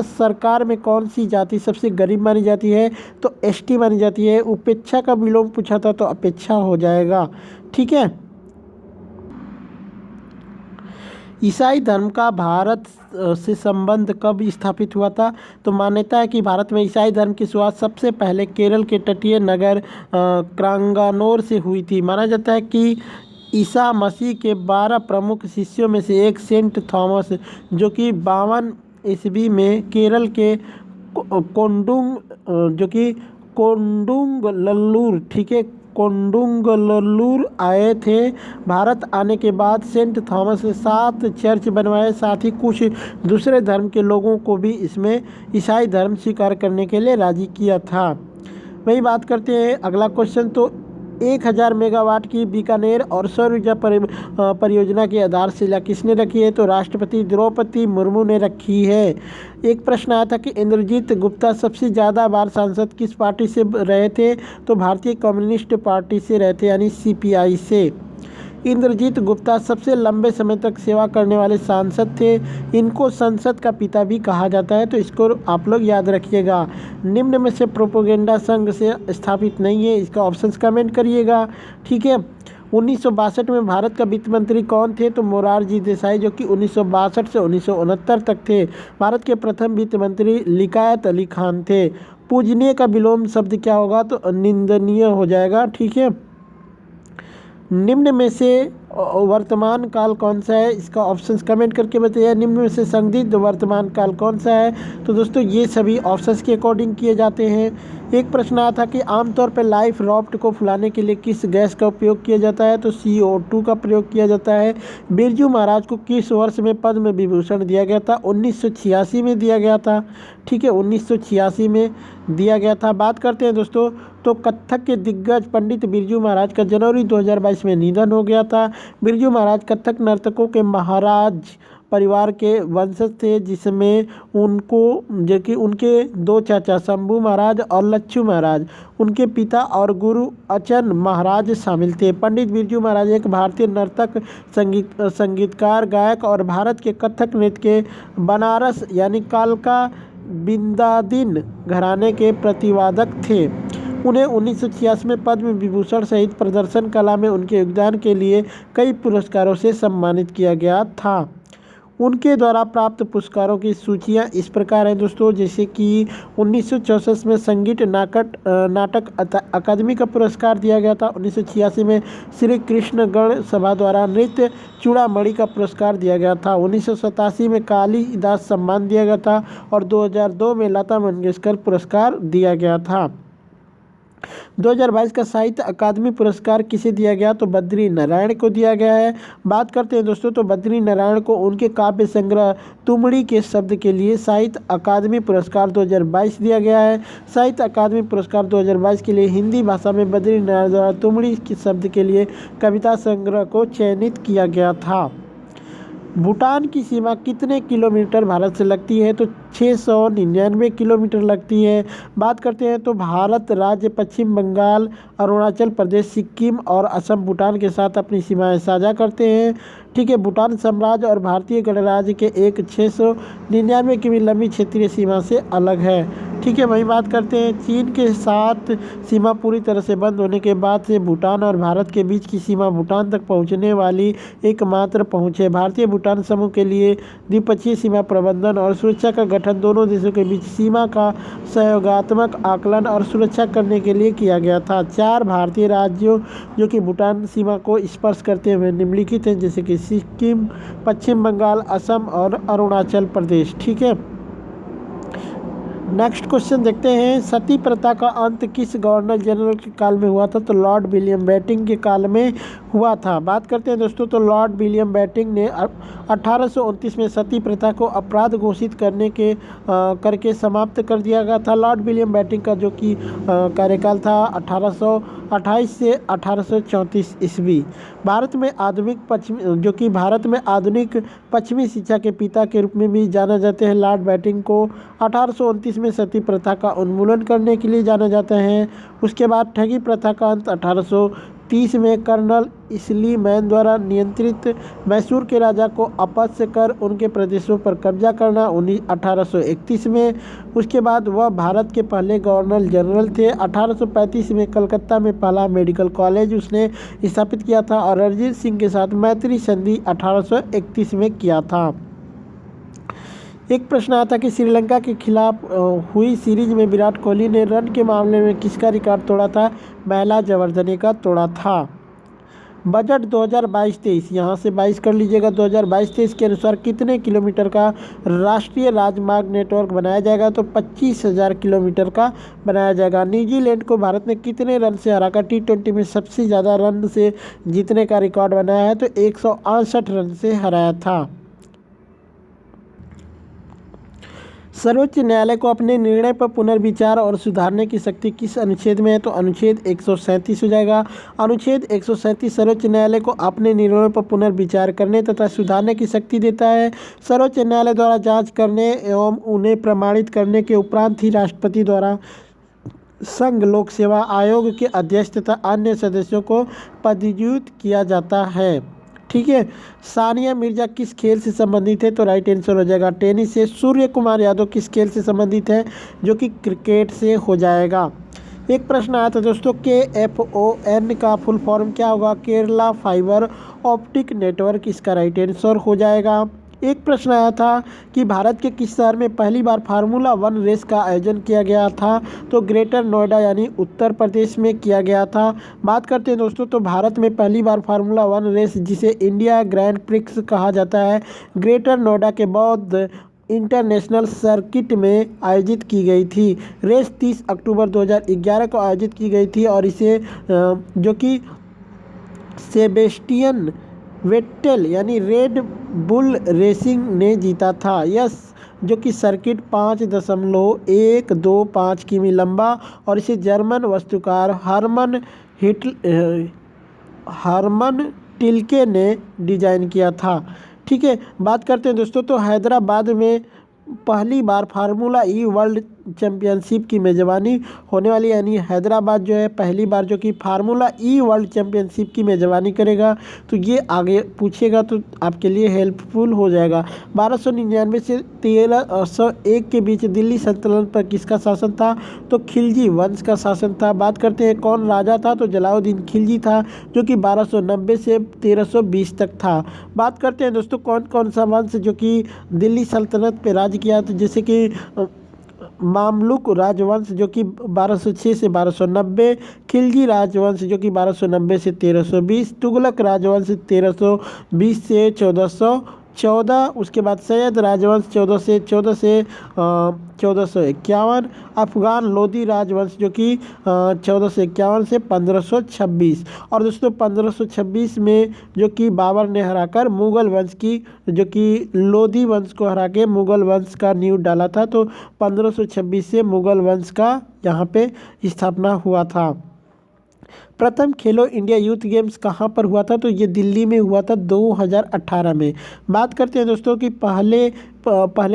सरकार में कौन सी जाति सबसे गरीब मानी जाती है? तो एसटी मानी जाती है। उपेक्षा का विलोम पूछा था तो अपेक्षा हो जाएगा, ठीक है। ईसाई धर्म का भारत से संबंध कब स्थापित हुआ था? तो मान्यता है कि भारत में ईसाई धर्म की शुरुआत सबसे पहले केरल के तटीय नगर क्रांगानोर से हुई थी। माना जाता है कि ईसा मसीह के 12 प्रमुख शिष्यों में से एक सेंट थॉमस जो कि 52 ईस्वी में केरल के कोंडुंग जो कि कोंडुंगलल्लूर, ठीक है, कोंडुंगलल्लूर आए थे। भारत आने के बाद सेंट थॉमस ने 7 चर्च बनवाए, साथ ही कुछ दूसरे धर्म के लोगों को भी इसमें ईसाई धर्म स्वीकार करने के लिए राजी किया था। वही बात करते हैं अगला क्वेश्चन। तो 1000 मेगावाट की बीकानेर और सौर ऊर्जा परियोजना की आधारशिला किसने रखी है? तो राष्ट्रपति द्रौपदी मुर्मू ने रखी है। एक प्रश्न आया था कि इंद्रजीत गुप्ता सबसे ज़्यादा बार सांसद किस पार्टी से रहे थे? तो भारतीय कम्युनिस्ट पार्टी से रहे थे, यानी CPI से। इंद्रजीत गुप्ता सबसे लंबे समय तक सेवा करने वाले सांसद थे। इनको संसद का पिता भी कहा जाता है, तो इसको आप लोग याद रखिएगा। निम्न में से प्रोपोगेंडा संघ से स्थापित नहीं है, इसका ऑप्शंस कमेंट करिएगा, ठीक है। 1962 में भारत का वित्त मंत्री कौन थे? तो मोरारजी देसाई, जो कि 1962 से 1969 तक थे। भारत के प्रथम वित्त मंत्री लियाकत अली खान थे। पूजनीय का विलोम शब्द क्या होगा? तो निंदनीय हो जाएगा, ठीक है। निम्न में से वर्तमान काल कौन सा है? इसका ऑप्शंस कमेंट करके बताइए। निम्न में से संदिग्ध वर्तमान काल कौन सा है? तो दोस्तों ये सभी ऑप्शंस के अकॉर्डिंग किए जाते हैं। एक प्रश्न आया था कि आमतौर पर लाइफ राफ्ट को फुलाने के लिए किस गैस का उपयोग किया जाता है? तो CO2 का प्रयोग किया जाता है। बिरजू महाराज को किस वर्ष में पद्म विभूषण दिया गया था? 1986 में दिया गया था, ठीक है, 1986 में दिया गया था। बात करते हैं दोस्तों, तो कथक के दिग्गज पंडित बिरजू महाराज का जनवरी 2022 में निधन हो गया था। बिरजू महाराज कथक नर्तकों के महाराज परिवार के वंशज थे, जिसमें उनको जो कि उनके 2 चाचा शंभू महाराज और लच्छू महाराज, उनके पिता और गुरु अचन महाराज शामिल थे। पंडित बिरजू महाराज एक भारतीय नर्तक, संगीतकार, गायक और भारत के कथक नृत्य के बनारस यानी कालका बिंदादिन घराने के प्रतिवादक थे। उन्हें 1986 में पद्म विभूषण सहित प्रदर्शन कला में उनके योगदान के लिए कई पुरस्कारों से सम्मानित किया गया था। उनके द्वारा प्राप्त पुरस्कारों की सूचियां इस प्रकार हैं दोस्तों, जैसे कि 1964 में संगीत नाटक अकादमी का पुरस्कार दिया गया था। 1986 में श्री कृष्ण गण सभा द्वारा नृत्य चूड़ामणि का पुरस्कार दिया गया था। 1987 में कालिदास सम्मान दिया गया था और 2002 में लता मंगेशकर पुरस्कार दिया गया था। 2022 का साहित्य अकादमी पुरस्कार किसे दिया गया? तो बद्री नारायण को दिया गया है। बात करते हैं दोस्तों, तो बद्री नारायण को उनके काव्य संग्रह तुमड़ी के शब्द के लिए साहित्य अकादमी पुरस्कार 2022 दिया गया है। साहित्य अकादमी पुरस्कार 2022 के लिए हिंदी भाषा में बद्री नारायण द्वारा तुमड़ी के शब्द के लिए कविता संग्रह को चयनित किया गया था। भूटान की सीमा कितने किलोमीटर भारत से लगती है? तो 699 किलोमीटर लगती है। बात करते हैं तो भारत राज्य पश्चिम बंगाल, अरुणाचल प्रदेश, सिक्किम और असम भूटान के साथ अपनी सीमाएं साझा करते हैं, ठीक है। भूटान साम्राज्य और भारतीय गणराज्य के एक 699 किमी लंबी क्षेत्रीय सीमा से अलग है, ठीक है। वही बात करते हैं, चीन के साथ सीमा पूरी तरह से बंद होने के बाद से भूटान और भारत के बीच की सीमा भूटान तक पहुंचने वाली एकमात्र पहुंच है। भारतीय भूटान समूह के लिए द्विपक्षीय सीमा प्रबंधन और सुरक्षा का गठन दोनों देशों के बीच सीमा का सहयोगात्मक आकलन और सुरक्षा करने के लिए किया गया था। 4 भारतीय राज्यों जो कि भूटान सीमा को स्पर्श करते हुए निम्नलिखित हैं, जैसे कि सिक्किम, पश्चिम बंगाल, असम और अरुणाचल प्रदेश, ठीक है। नेक्स्ट क्वेश्चन देखते हैं, सती प्रथा का अंत किस गवर्नर जनरल के काल में हुआ था? तो लॉर्ड विलियम बेंटिंक के काल में हुआ था। बात करते हैं दोस्तों, तो लॉर्ड विलियम बेंटिंक ने 1829 में सती प्रथा को अपराध घोषित करके समाप्त कर दिया गया था। लॉर्ड विलियम बेंटिंक का जो कि कार्यकाल था 1828 से 1834 ईस्वी। भारत में आधुनिक पश्चिमी शिक्षा के पिता के रूप में भी जाना जाते हैं। लॉर्ड बेंटिंक को 1829 में सती प्रथा का उन्मूलन करने के लिए जाना जाता है। उसके बाद ठगी प्रथा का अंत 1830 में कर्नल इसली मैन द्वारा नियंत्रित मैसूर के राजा को अपदस्थ कर उनके प्रदेशों पर कब्जा करना 1831 में। उसके बाद वह भारत के पहले गवर्नर जनरल थे। 1835 में कलकत्ता में पहला मेडिकल कॉलेज उसने स्थापित किया था और रणजीत सिंह के साथ मैत्री संधि 1831 में किया था। एक प्रश्न आता कि श्रीलंका के खिलाफ हुई सीरीज में विराट कोहली ने रन के मामले में किसका रिकॉर्ड तोड़ा था? महिला जयवर्धने का तोड़ा था। बजट 2022-23 यहाँ से 22 कर लीजिएगा। 2022-23 के अनुसार कितने किलोमीटर का राष्ट्रीय राजमार्ग नेटवर्क बनाया जाएगा? तो 25,000 किलोमीटर का बनाया जाएगा। न्यूजीलैंड को भारत ने कितने रन से हराकर T20 में सबसे ज़्यादा रन से जीतने का रिकॉर्ड बनाया है? तो 168 रन से हराया था। सर्वोच्च न्यायालय को अपने निर्णय पर पुनर्विचार और सुधारने की शक्ति किस अनुच्छेद में है? तो अनुच्छेद 137 हो जाएगा। अनुच्छेद 137 सर्वोच्च न्यायालय को अपने निर्णयों पर पुनर्विचार करने तथा सुधारने की शक्ति देता है। सर्वोच्च न्यायालय द्वारा जांच करने एवं उन्हें प्रमाणित करने के उपरांत ही राष्ट्रपति द्वारा संघ लोक सेवा आयोग के अध्यक्ष तथा अन्य सदस्यों को पदच्युत किया जाता है। ठीक है। सानिया मिर्जा किस खेल से संबंधित है? तो राइट आंसर हो जाएगा टेनिस से। सूर्य कुमार यादव किस खेल से संबंधित है? जो कि क्रिकेट से हो जाएगा। एक प्रश्न आया था दोस्तों, KFON का फुल फॉर्म क्या होगा? केरला फाइबर ऑप्टिक नेटवर्क इसका राइट आंसर हो जाएगा। एक प्रश्न आया था कि भारत के किस शहर में पहली बार फार्मूला 1 रेस का आयोजन किया गया था? तो ग्रेटर नोएडा यानी उत्तर प्रदेश में किया गया था। बात करते हैं दोस्तों, तो भारत में पहली बार फार्मूला 1 रेस जिसे इंडिया ग्रैंड प्रिक्स कहा जाता है, ग्रेटर नोएडा के बौद्ध इंटरनेशनल सर्किट में आयोजित की गई थी। रेस 30 अक्टूबर 2011 को आयोजित की गई थी और इसे जो कि सेबेस्टियन वेट्टेल यानी रेड बुल रेसिंग ने जीता था। यस, जो कि सर्किट 5.125 किमी लंबा और इसे जर्मन वास्तुकार हर्मन टिल्के ने डिजाइन किया था। ठीक है। बात करते हैं दोस्तों, तो हैदराबाद में पहली बार फार्मूला ई वर्ल्ड चैम्पियनशिप की मेज़बानी होने वाली, यानी हैदराबाद जो है पहली बार जो कि फार्मूला ई वर्ल्ड चैम्पियनशिप की मेज़बानी करेगा। तो ये आगे पूछेगा तो आपके लिए हेल्पफुल हो जाएगा। 1299 से 1301 के बीच दिल्ली सल्तनत पर किसका शासन था? तो खिलजी वंश का शासन था। बात करते हैं कौन राजा था? तो जलालुद्दीन खिलजी था, जो कि 1290 से 1320 तक था। बात करते हैं दोस्तों, कौन कौन सा वंश जो कि दिल्ली सल्तनत पे राज किया था? जैसे कि मामलुक राजवंश जो कि 1206 से 1290, खिलजी राजवंश जो कि 1290 से 1320, तुगलक राजवंश 1320 से 1414, उसके बाद सैयद राजवंश 1451, अफगान लोदी राजवंश जो कि 1451 से 1526। और दोस्तों 1526 में जो कि बाबर ने हराकर मुगल वंश की जो कि लोदी वंश को हरा के मुगल वंश का नींव डाला था। तो 1526 से मुगल वंश का यहाँ पे स्थापना हुआ था। प्रथम खेलो इंडिया यूथ गेम्स कहाँ पर हुआ था? तो ये दिल्ली में हुआ था 2018 में। बात करते हैं दोस्तों कि पहले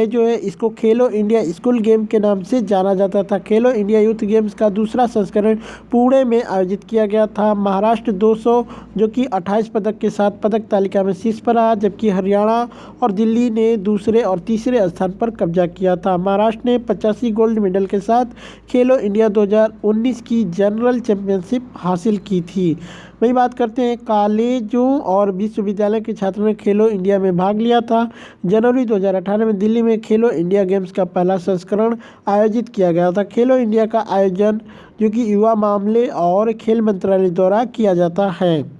जो है इसको खेलो इंडिया स्कूल गेम के नाम से जाना जाता था। खेलो इंडिया यूथ गेम्स का दूसरा संस्करण पुणे में आयोजित किया गया था। महाराष्ट्र 200 जो कि 28 पदक के साथ पदक तालिका में शीर्ष पर रहा, जबकि हरियाणा और दिल्ली ने दूसरे और तीसरे स्थान पर कब्जा किया था। महाराष्ट्र ने 85 गोल्ड मेडल के साथ खेलो इंडिया 2019 की जनरल चैंपियनशिप हासिल की थी। वही बात करते हैं कॉलेजों और विश्वविद्यालय के छात्रों ने खेलो इंडिया में भाग लिया था। जनवरी 2018 में दिल्ली में खेलो इंडिया गेम्स का पहला संस्करण आयोजित किया गया था। खेलो इंडिया का आयोजन जो कि युवा मामले और खेल मंत्रालय द्वारा किया जाता है।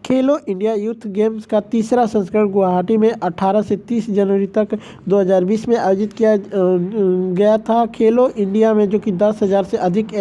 खेलो इंडिया यूथ गेम्स का तीसरा संस्करण गुवाहाटी में 18 से 30 जनवरी तक 2020 में आयोजित किया गया था। खेलो इंडिया में जो कि 10,000 से अधिक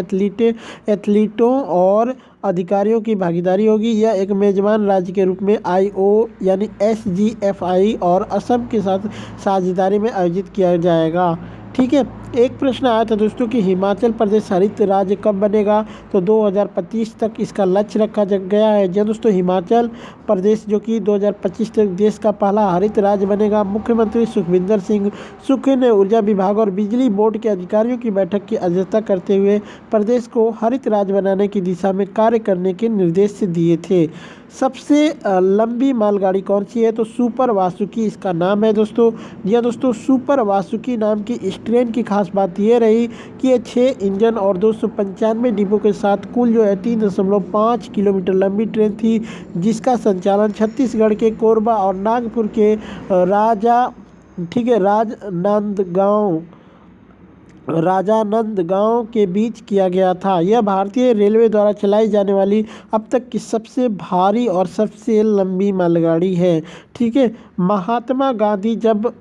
एथलीटों और अधिकारियों की भागीदारी होगी। यह एक मेजबान राज्य के रूप में IO यानी SGFI और असम के साथ साझेदारी में आयोजित किया जाएगा। ठीक है। एक प्रश्न आया था दोस्तों कि हिमाचल प्रदेश हरित राज्य कब बनेगा? तो 2025 तक इसका लक्ष्य रखा गया है। जी दोस्तों, हिमाचल प्रदेश जो कि 2025 तक देश का पहला हरित राज्य बनेगा। मुख्यमंत्री सुखविंदर सिंह सुक्खू ने ऊर्जा विभाग और बिजली बोर्ड के अधिकारियों की बैठक की अध्यक्षता करते हुए प्रदेश को हरित राज्य बनाने की दिशा में कार्य करने के निर्देश दिए थे। सबसे लंबी मालगाड़ी कौन सी है? तो सुपर वासुकी इसका नाम है दोस्तों। जी दोस्तों, सुपर वासुकी नाम की इस ट्रेन की खास बात यह रही कि ये 6 इंजन और 295 डिब्बों के साथ कुल जो है 3.5 किलोमीटर लंबी ट्रेन थी, जिसका संचालन छत्तीसगढ़ के कोरबा और नागपुर के राजनांदगांव राजानंदगांव के बीच किया गया था। यह भारतीय रेलवे द्वारा चलाई जाने वाली अब तक की सबसे भारी और सबसे लंबी मालगाड़ी है। ठीक है। महात्मा गांधी जब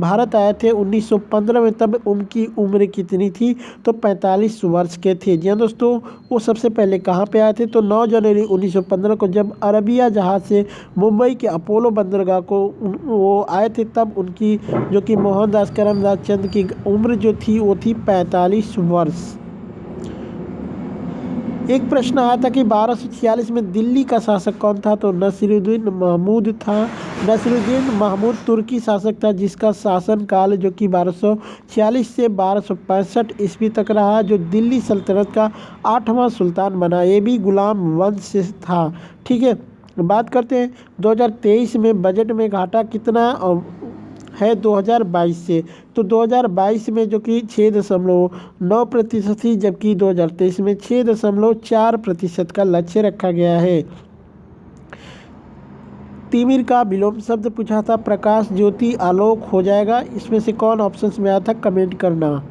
भारत आए थे 1915 में, तब उनकी उम्र कितनी थी? तो 45 वर्ष के थे। जी हाँ दोस्तों, वो सबसे पहले कहाँ पे आए थे? तो 9 जनवरी 1915 को जब अरबिया जहाज़ से मुंबई के अपोलो बंदरगाह को वो आए थे, तब उनकी जो कि मोहनदास करमचंद चंद की उम्र जो थी वो थी 45 वर्ष। एक प्रश्न आया था कि 1246 में दिल्ली का शासक कौन था? तो नसीरुद्दीन महमूद था। नसीरुद्दीन महमूद तुर्की शासक था, जिसका शासनकाल जो कि 1246 से 1265 ईस्वी तक रहा, जो दिल्ली सल्तनत का 8वां सुल्तान बना। ये भी गुलाम वंश से था। ठीक है। बात करते हैं 2023 में बजट में घाटा कितना है 2022 से? तो 2022 में जो कि 6.9% थी, जबकि 2023 में 6.4% का लक्ष्य रखा गया है। तिमिर का विलोम शब्द पूछा था। प्रकाश ज्योति आलोक हो जाएगा। इसमें से कौन ऑप्शंस में आया था? कमेंट करना।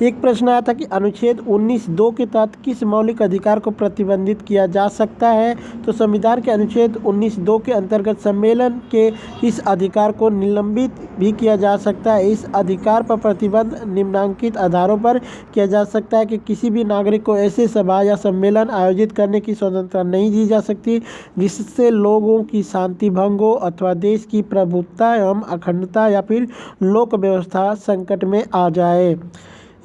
एक प्रश्न आया था कि अनुच्छेद 19(2) के तहत किस मौलिक अधिकार को प्रतिबंधित किया जा सकता है? तो संविधान के अनुच्छेद 19(2) के अंतर्गत सम्मेलन के इस अधिकार को निलंबित भी किया जा सकता है। इस अधिकार पर प्रतिबंध निम्नलिखित आधारों पर किया जा सकता है कि किसी भी नागरिक को ऐसे सभा या सम्मेलन आयोजित करने की स्वतंत्रता नहीं दी जा सकती जिससे लोगों की शांति भंग हो अथवा देश की प्रभुत्ता एवं अखंडता या फिर लोक व्यवस्था संकट में आ जाए।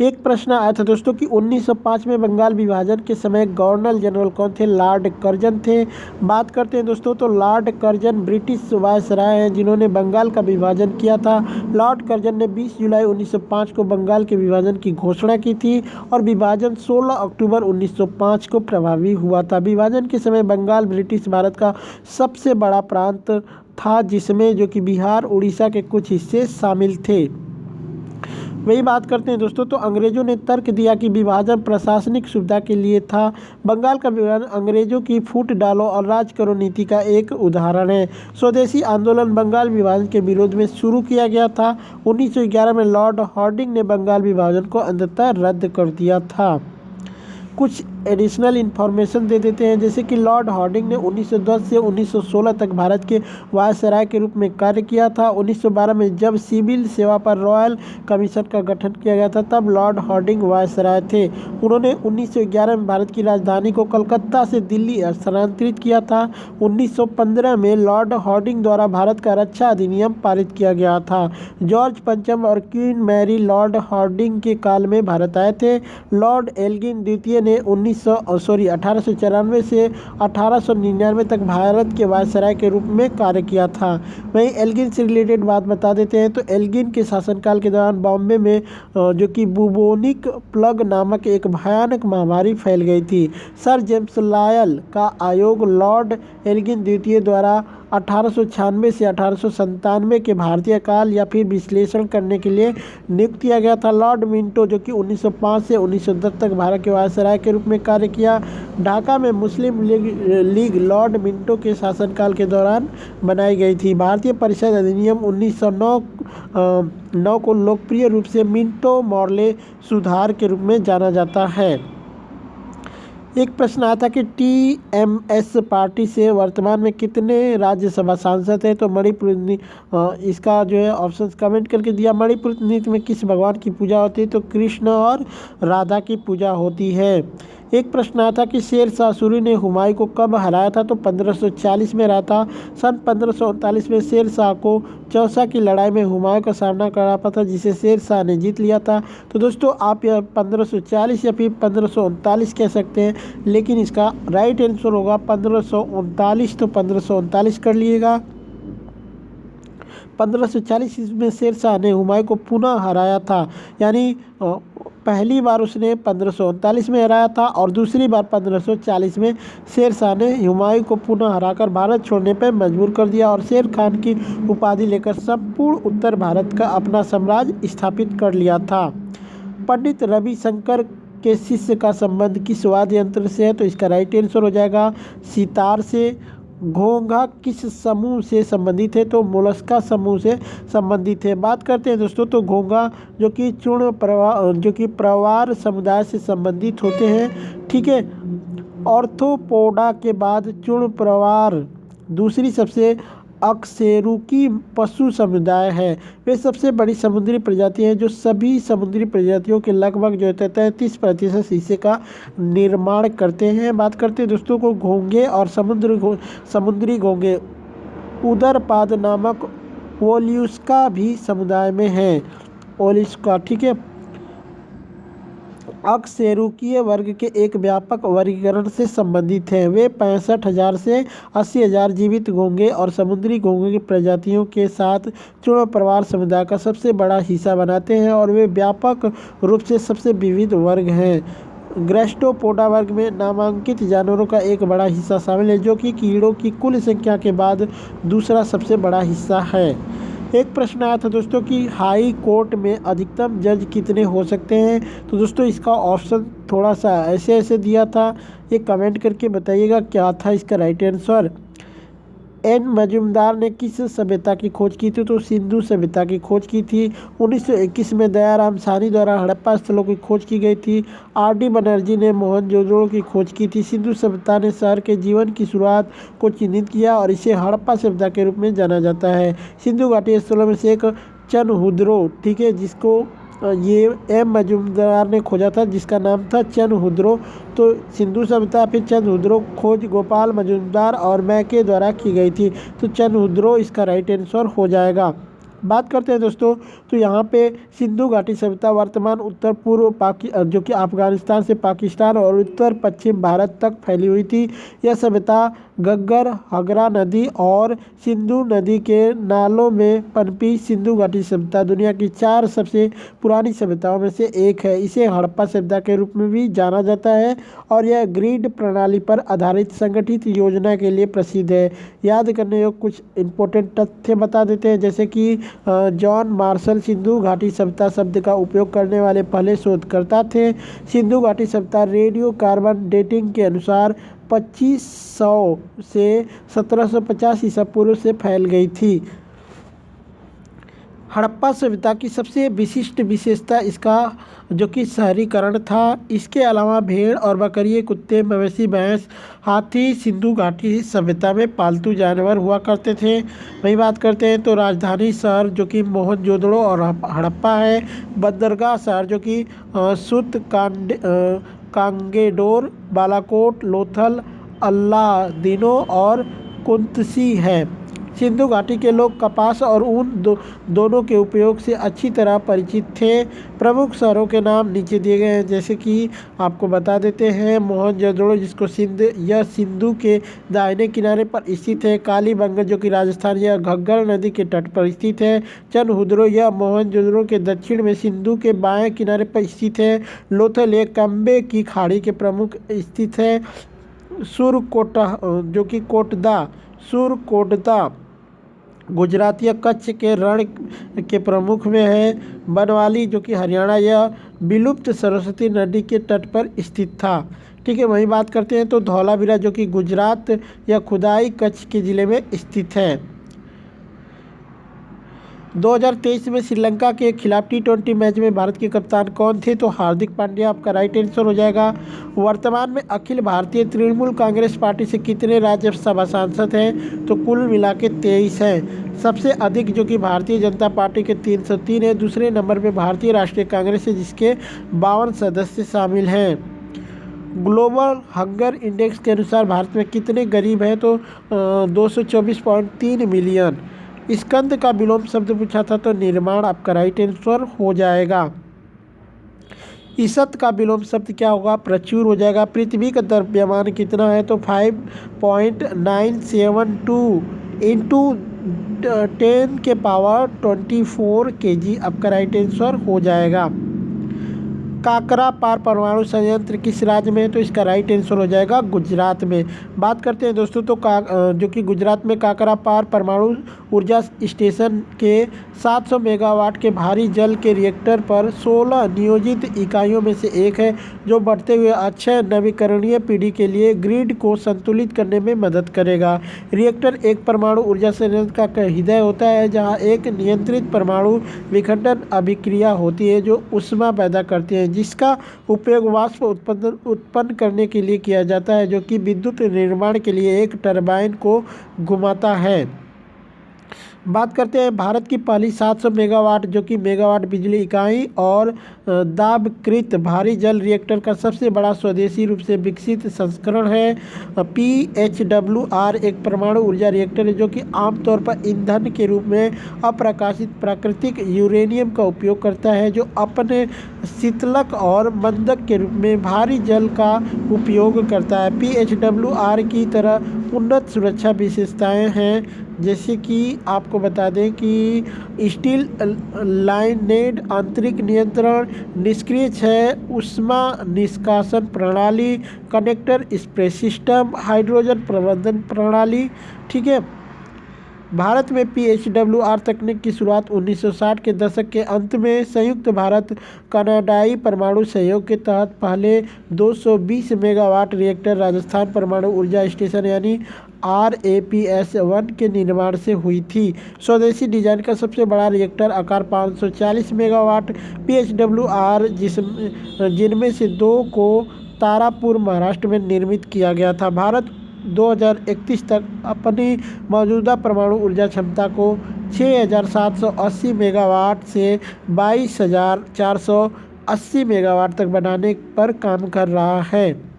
एक प्रश्न आया था दोस्तों कि 1905 में बंगाल विभाजन के समय गवर्नर जनरल कौन थे? लॉर्ड कर्जन थे। बात करते हैं दोस्तों, तो लॉर्ड कर्जन ब्रिटिश वायसराय हैं जिन्होंने बंगाल का विभाजन किया था। लॉर्ड कर्जन ने 20 जुलाई 1905 को बंगाल के विभाजन की घोषणा की थी और विभाजन 16 अक्टूबर 1905 को प्रभावी हुआ था। विभाजन के समय बंगाल ब्रिटिश भारत का सबसे बड़ा प्रांत था, जिसमें जो कि बिहार, उड़ीसा के कुछ हिस्से शामिल थे। वही बात करते हैं दोस्तों, तो अंग्रेजों ने तर्क दिया कि विभाजन प्रशासनिक सुविधा के लिए था। बंगाल का विभाजन अंग्रेजों की फूट डालो और राज करो नीति का एक उदाहरण है। स्वदेशी आंदोलन बंगाल विभाजन के विरोध में शुरू किया गया था। 1911 में लॉर्ड हार्डिंग ने बंगाल विभाजन को अंततः रद्द कर दिया था। कुछ एडिशनल इन्फॉर्मेशन दे देते हैं, जैसे कि लॉर्ड हार्डिंग ने 1910 से 1916 तक भारत के वायसराय के रूप में कार्य किया था। 1912 में जब सिविल सेवा पर रॉयल कमीशन का गठन किया गया था, तब लॉर्ड हार्डिंग वायसराय थे। उन्होंने 1911 में भारत की राजधानी को कलकत्ता से दिल्ली स्थानांतरित किया था। 1915 में लॉर्ड हार्डिंग द्वारा भारत का रक्षा अधिनियम पारित किया गया था। जॉर्ज पंचम और क्वीन मैरी लॉर्ड हार्डिंग के काल में भारत आए थे। लॉर्ड एल्गिन द्वितीय ने 1894 से 1899 तक भारत के वायसराय के रूप में कार्य किया था। वहीं एल्गिन से रिलेटेड बात बता देते हैं, तो एल्गिन के शासनकाल के दौरान बॉम्बे में जो कि बुबोनिक प्लग नामक एक भयानक महामारी फैल गई थी। सर जेम्स लायल का आयोग लॉर्ड एल्गिन द्वितीय द्वारा 1896 से 1897 के भारतीय काल या फिर विश्लेषण करने के लिए नियुक्त किया गया था। लॉर्ड मिंटो जो कि 1905 से 1910 तक भारत के वायसराय के रूप में कार्य किया। ढाका में मुस्लिम लीग लॉर्ड मिंटो के शासनकाल के दौरान बनाई गई थी। भारतीय परिषद अधिनियम 1909 को लोकप्रिय रूप से मिंटो मॉर्ले सुधार के रूप में जाना जाता है। एक प्रश्न आता कि टीएमएस पार्टी से वर्तमान में कितने राज्यसभा सांसद हैं? तो मणिपुर इसका जो है ऑप्शन कमेंट करके दिया। मणिपुर नृत्य में किस भगवान की पूजा होती है? तो कृष्ण और राधा की पूजा होती है। एक प्रश्न आया था कि शेर शाह सूरी ने हुमायूं को कब हराया था? तो 1540 में हराया था। सन 1539 में शेर शाह को चौसा की लड़ाई में हुमायूं का सामना करना पड़ा था, जिसे शेर शाह ने जीत लिया था। तो दोस्तों आप यह 1540 या फिर 1539 कह सकते हैं, लेकिन इसका राइट आंसर होगा 1539। तो 1539 कर लीजिएगा। 1540 में शेर शाह ने हुमायूं को पुनः हराया था, यानी पहली बार उसने 1539 में हराया था और दूसरी बार 1540 में शेर शाह ने हुमायूं को पुनः हराकर भारत छोड़ने पर मजबूर कर दिया और शेर खान की उपाधि लेकर संपूर्ण उत्तर भारत का अपना साम्राज्य स्थापित कर लिया था। पंडित रविशंकर के शिष्य का संबंध किस वाद्य यंत्र से है? तो इसका राइट आंसर हो जाएगा सितार से। घोंघा किस समूह से संबंधित है? तो मोलस्का समूह से संबंधित है। बात करते हैं दोस्तों, तो घोंघा जो कि प्रवार समुदाय से संबंधित होते हैं। ठीक है, ऑर्थोपोडा के बाद चूर्ण प्रवार दूसरी सबसे अकशेरुकी पशु समुदाय है। वे सबसे बड़ी समुद्री प्रजाति है जो सभी समुद्री प्रजातियों के लगभग जो है 33% हिस्से का निर्माण करते हैं। बात करते हैं दोस्तों को घोंघे और समुद्री घोंघे उदरपाद नामक ओलियस्का भी समुदाय में है। ओलियस्का, ठीक है, अकशेरुकीय वर्ग के एक व्यापक वर्गीकरण से संबंधित हैं। वे 65,000 से 80,000 जीवित घोंघे और समुद्री घोंघे की प्रजातियों के साथ चूर्ण प्रवार समुदाय का सबसे बड़ा हिस्सा बनाते हैं और वे व्यापक रूप से सबसे विविध वर्ग हैं। गैस्ट्रोपोडा वर्ग में नामांकित जानवरों का एक बड़ा हिस्सा शामिल है जो कि कीड़ों की कुल संख्या के बाद दूसरा सबसे बड़ा हिस्सा है। एक प्रश्न आया था दोस्तों कि हाई कोर्ट में अधिकतम जज कितने हो सकते हैं? तो दोस्तों इसका ऑप्शन थोड़ा सा ऐसे दिया था, ये कमेंट करके बताइएगा क्या था इसका राइट आंसर। एन मजूमदार ने किस सभ्यता की खोज की थी? तो सिंधु सभ्यता की खोज की थी। 1921 में दयाराम साहनी द्वारा हड़प्पा स्थलों की खोज की गई थी। आर.डी. बनर्जी ने मोहनजोदड़ो की खोज की थी। सिंधु सभ्यता ने शहर के जीवन की शुरुआत को चिन्हित किया और इसे हड़प्पा सभ्यता के रूप में जाना जाता है। सिंधु घाटी स्थलों में से एक चनहुद्रो, ठीक है, जिसको ये एम मजूमदार ने खोजा था, जिसका नाम था चनहुद्रो। तो सिंधु सभ्यता फिर चनहुद्रो खोज गोपाल मजूमदार और मैके द्वारा की गई थी। तो चनहुद्रो इसका राइट आंसर हो जाएगा। बात करते हैं दोस्तों, तो यहाँ पे सिंधु घाटी सभ्यता वर्तमान उत्तर पूर्व जो कि अफगानिस्तान से पाकिस्तान और उत्तर पश्चिम भारत तक फैली हुई थी। यह सभ्यता घग्गर, हगरा नदी और सिंधु नदी के नालों में पनपी सिंधु घाटी सभ्यता दुनिया की 4 सबसे पुरानी सभ्यताओं में से एक है। इसे हड़प्पा सभ्यता के रूप में भी जाना जाता है और यह ग्रिड प्रणाली पर आधारित संगठित योजना के लिए प्रसिद्ध है। याद करने योग्य कुछ इंपॉर्टेंट तथ्य बता देते हैं, जैसे कि जॉन मार्शल सिंधु घाटी सभ्यता शब्द का उपयोग करने वाले पहले शोधकर्ता थे। सिंधु घाटी सभ्यता रेडियो कार्बन डेटिंग के अनुसार 2500 से 1750 ईसा पूर्व से फैल गई थी। हड़प्पा सभ्यता की सबसे विशिष्ट विशेषता इसका जो कि शहरीकरण था। इसके अलावा भेड़ और बकरियाँ, कुत्ते, मवेशी, भैंस, हाथी सिंधु घाटी सभ्यता में पालतू जानवर हुआ करते थे। वही बात करते हैं तो राजधानी शहर जो कि मोहनजोदड़ो और हड़प्पा है। बंदरगाह शहर जो कि सुत, कांगेडोर, बालाकोट, लोथल, अल्लादीनो और कुंतसी है। सिंधु घाटी के लोग कपास और ऊन दोनों के उपयोग से अच्छी तरह परिचित थे। प्रमुख शहरों के नाम नीचे दिए गए हैं, जैसे कि आपको बता देते हैं। मोहनजोदड़ो जिसको यह सिंधु के दाहिने किनारे पर स्थित है। कालीबंगन जो कि राजस्थान या घग्गर नदी के तट पर स्थित है। चनहुद्रो यह मोहनजोदड़ो के दक्षिण में सिंधु के बाएं किनारे पर स्थित है। लोथल यह कंबे की खाड़ी के प्रमुख स्थित है। सुरकोटा जो कि सुरकोटदा गुजरात या कच्छ के रण के प्रमुख में है। बनवाली जो कि हरियाणा या विलुप्त सरस्वती नदी के तट पर स्थित था। ठीक है, वही बात करते हैं तो धौलावीरा जो कि गुजरात या खुदाई कच्छ के ज़िले में स्थित है। 2023 में श्रीलंका के खिलाफ T20 मैच में भारत के कप्तान कौन थे? तो हार्दिक पांड्या आपका राइट आंसर हो जाएगा। वर्तमान में अखिल भारतीय तृणमूल कांग्रेस पार्टी से कितने राज्यसभा सांसद हैं? तो कुल मिला के 23 हैं। सबसे अधिक जो कि भारतीय जनता पार्टी के 303 है। दूसरे नंबर पर भारतीय राष्ट्रीय कांग्रेस है जिसके 52 सदस्य शामिल हैं। ग्लोबल हंगर इंडेक्स के अनुसार भारत में कितने गरीब हैं? तो 224.3 मिलियन। स्कंद का विलोम शब्द पूछा था तो निर्माण आपका राइट आंसर हो जाएगा। ईसत का विलोम शब्द क्या होगा? प्रचुर हो जाएगा। पृथ्वी का द्रव्यमान कितना है? तो 5.972 इंटू 10⁻24 kg आपका राइट आंसर हो जाएगा। काकरापार परमाणु संयंत्र किस राज्य में है? तो इसका राइट आंसर हो जाएगा गुजरात में। बात करते हैं दोस्तों तो जो कि गुजरात में काकरापार परमाणु ऊर्जा स्टेशन के 700 मेगावाट के भारी जल के रिएक्टर पर 16 नियोजित इकाइयों में से एक है, जो बढ़ते हुए अक्षय नवीकरणीय पीढ़ी के लिए ग्रिड को संतुलित करने में मदद करेगा। रिएक्टर एक परमाणु ऊर्जा संयंत्र का हृदय होता है, जहां एक नियंत्रित परमाणु विखंडन अभिक्रिया होती है जो ऊष्मा पैदा करती है, जिसका उपयोग वाष्प उत्पन्न करने के लिए किया जाता है, जो कि विद्युत निर्माण के लिए एक टरबाइन को घुमाता है। बात करते हैं भारत की पहली 700 मेगावाट जो कि मेगावाट बिजली इकाई और दाबकृत भारी जल रिएक्टर का सबसे बड़ा स्वदेशी रूप से विकसित संस्करण है। PHWR एक परमाणु ऊर्जा रिएक्टर है जो कि आमतौर पर ईंधन के रूप में अप्रकाशित प्राकृतिक यूरेनियम का उपयोग करता है, जो अपने शीतलक और मंदक के रूप में भारी जल का उपयोग करता है। PHWR की तरह उन्नत सुरक्षा विशेषताएं हैं, जैसे कि आपको बता दें कि स्टील लाइनेड आंतरिक नियंत्रण, निष्क्रिय क्षय ऊष्मा निष्कासन प्रणाली, कनेक्टर स्प्रे सिस्टम, हाइड्रोजन प्रबंधन प्रणाली। ठीक है। भारत में PHWR तकनीक की शुरुआत 1960 के दशक के अंत में संयुक्त भारत कनाडाई परमाणु सहयोग के तहत पहले 220 मेगावाट रिएक्टर राजस्थान परमाणु ऊर्जा स्टेशन यानी RAPS-1 के निर्माण से हुई थी। स्वदेशी डिजाइन का सबसे बड़ा रिएक्टर आकार 540 मेगावाट PHWR जिनमें से 2 को तारापुर महाराष्ट्र में निर्मित किया गया था। भारत 2031 तक अपनी मौजूदा परमाणु ऊर्जा क्षमता को 6,780 मेगावाट से 22,480 मेगावाट तक बढ़ाने पर काम कर रहा है।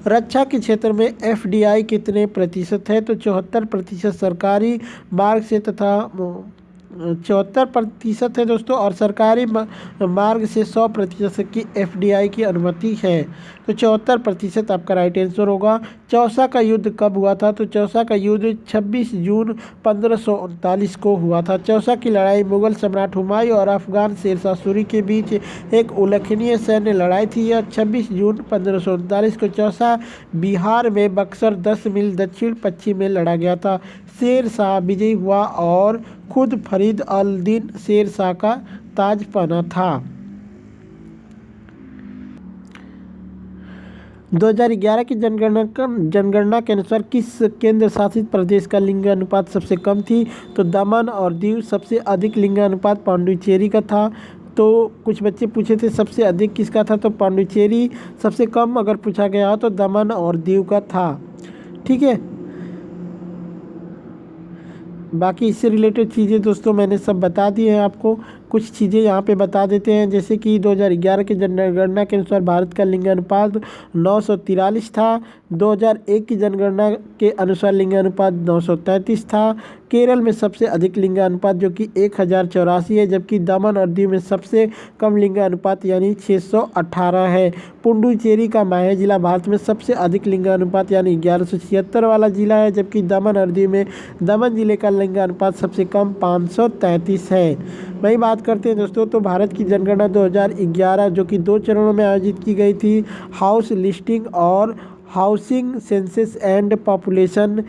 रक्षा के क्षेत्र में FDI कितने प्रतिशत है? तो 74% सरकारी मार्ग से तथा 74% है दोस्तों, और सरकारी मार्ग से 100% की FDI की अनुमति है। तो 74% आपका राइट आंसर होगा। चौसा का युद्ध कब हुआ था? तो चौसा का युद्ध 26 जून 1539 को हुआ था। चौसा की लड़ाई मुगल सम्राट हुमायूं और अफगान शेरशाह सूरी के बीच एक उल्लेखनीय सैन्य लड़ाई थी। यह 26 जून 1539 को चौसा बिहार में बक्सर 10 मील दक्षिण पश्चिम में लड़ा गया था। शेर शाह विजयी हुआ और खुद फरीद अल दीन शेर शाह का ताज पहना था। 2011 की जनगणना के अनुसार किस केंद्र शासित प्रदेश का लिंगानुपात सबसे कम थी? तो दमन और दीव। सबसे अधिक लिंगानुपात पांडिचेरी का था। तो कुछ बच्चे पूछे थे सबसे अधिक किसका था, तो पांडिचेरी। सबसे कम अगर पूछा गया हो तो दमन और दीव का था। ठीक है। बाकी इससे रिलेटेड चीज़ें दोस्तों मैंने सब बता दी हैं आपको। कुछ चीज़ें यहाँ पे बता देते हैं, जैसे कि 2011 की जनगणना के अनुसार भारत का लिंगानुपात 943 था। 2001 की जनगणना के अनुसार लिंगानुपात 933 था। केरल में सबसे अधिक लिंगानुपात जो कि 1084 है, जबकि दमन और दीव में सबसे कम लिंगानुपात यानी 618 है। पुडुचेरी का माहे जिला भारत में सबसे अधिक लिंगानुपात यानी 1176 वाला जिला है, जबकि दमन और दीव में दमन जिले का लिंगानुपात सबसे कम 533 है। वही बात करते हैं दोस्तों, तो भारत की जनगणना 2011 जो कि 2 चरणों में आयोजित की गई थी, हाउस लिस्टिंग और हाउसिंग सेंसस एंड पॉपुलेशन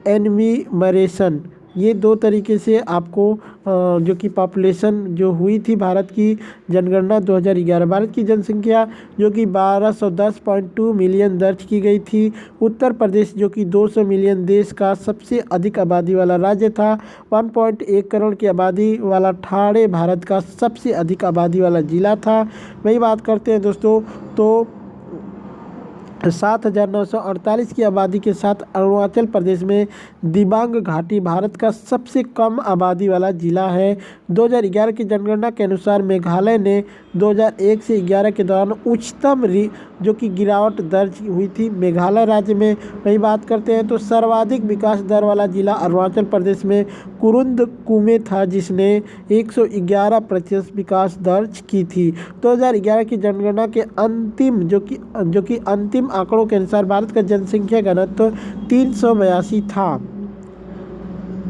एनयूमरेशन, ये 2 तरीके से आपको जो कि पॉपुलेशन जो हुई थी भारत की जनगणना 2011। भारत की जनसंख्या जो कि 1210.2 मिलियन दर्ज की गई थी। उत्तर प्रदेश जो कि 200 मिलियन देश का सबसे अधिक आबादी वाला राज्य था। 1.1 करोड़ की आबादी वाला ठाणे भारत का सबसे अधिक आबादी वाला जिला था। वही बात करते हैं दोस्तों, तो 7,948 की आबादी के साथ अरुणाचल प्रदेश में दिबांग घाटी भारत का सबसे कम आबादी वाला जिला है। 2011 की जनगणना के अनुसार मेघालय ने 2001 से 11 के दौरान उच्चतम जो कि गिरावट दर्ज हुई थी मेघालय राज्य में। वही बात करते हैं तो सर्वाधिक विकास दर वाला जिला अरुणाचल प्रदेश में कुरुंद कुमे था, जिसने 111% विकास दर्ज की थी। 2011 की जनगणना के अंतिम जो कि अंतिम आंकड़ों के अनुसार भारत का जनसंख्या घनत्व 382 था।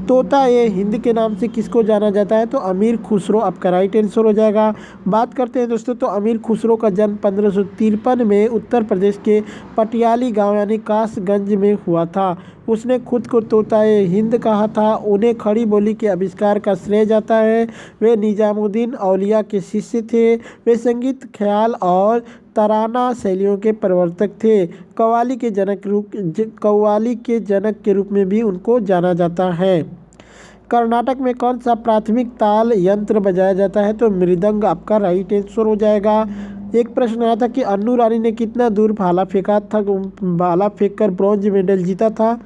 तोता ये हिंद के नाम से किसको जाना जाता है? तो अमीर खुसरो आपका राइट आंसर हो जाएगा। बात करते हैं दोस्तों, तो अमीर खुसरो का जन्म 1553 में उत्तर प्रदेश के पटियाली गांव यानी कासगंज में हुआ था। उसने खुद को तोताए हिंद कहा था। उन्हें खड़ी बोली के आविष्कार का श्रेय जाता है। वे निजामुद्दीन औलिया के शिष्य थे। वे संगीत, ख्याल और तराना शैलियों के प्रवर्तक थे। कव्वाली के जनक के रूप में भी उनको जाना जाता है। कर्नाटक में कौन सा प्राथमिक ताल यंत्र बजाया जाता है? तो मृदंग आपका राइट आंसर हो जाएगा। एक प्रश्न आया था कि अन्नू रानी ने कितना दूर भाला फेंका था, भाला फेंककर ब्रॉन्ज मेडल जीता था?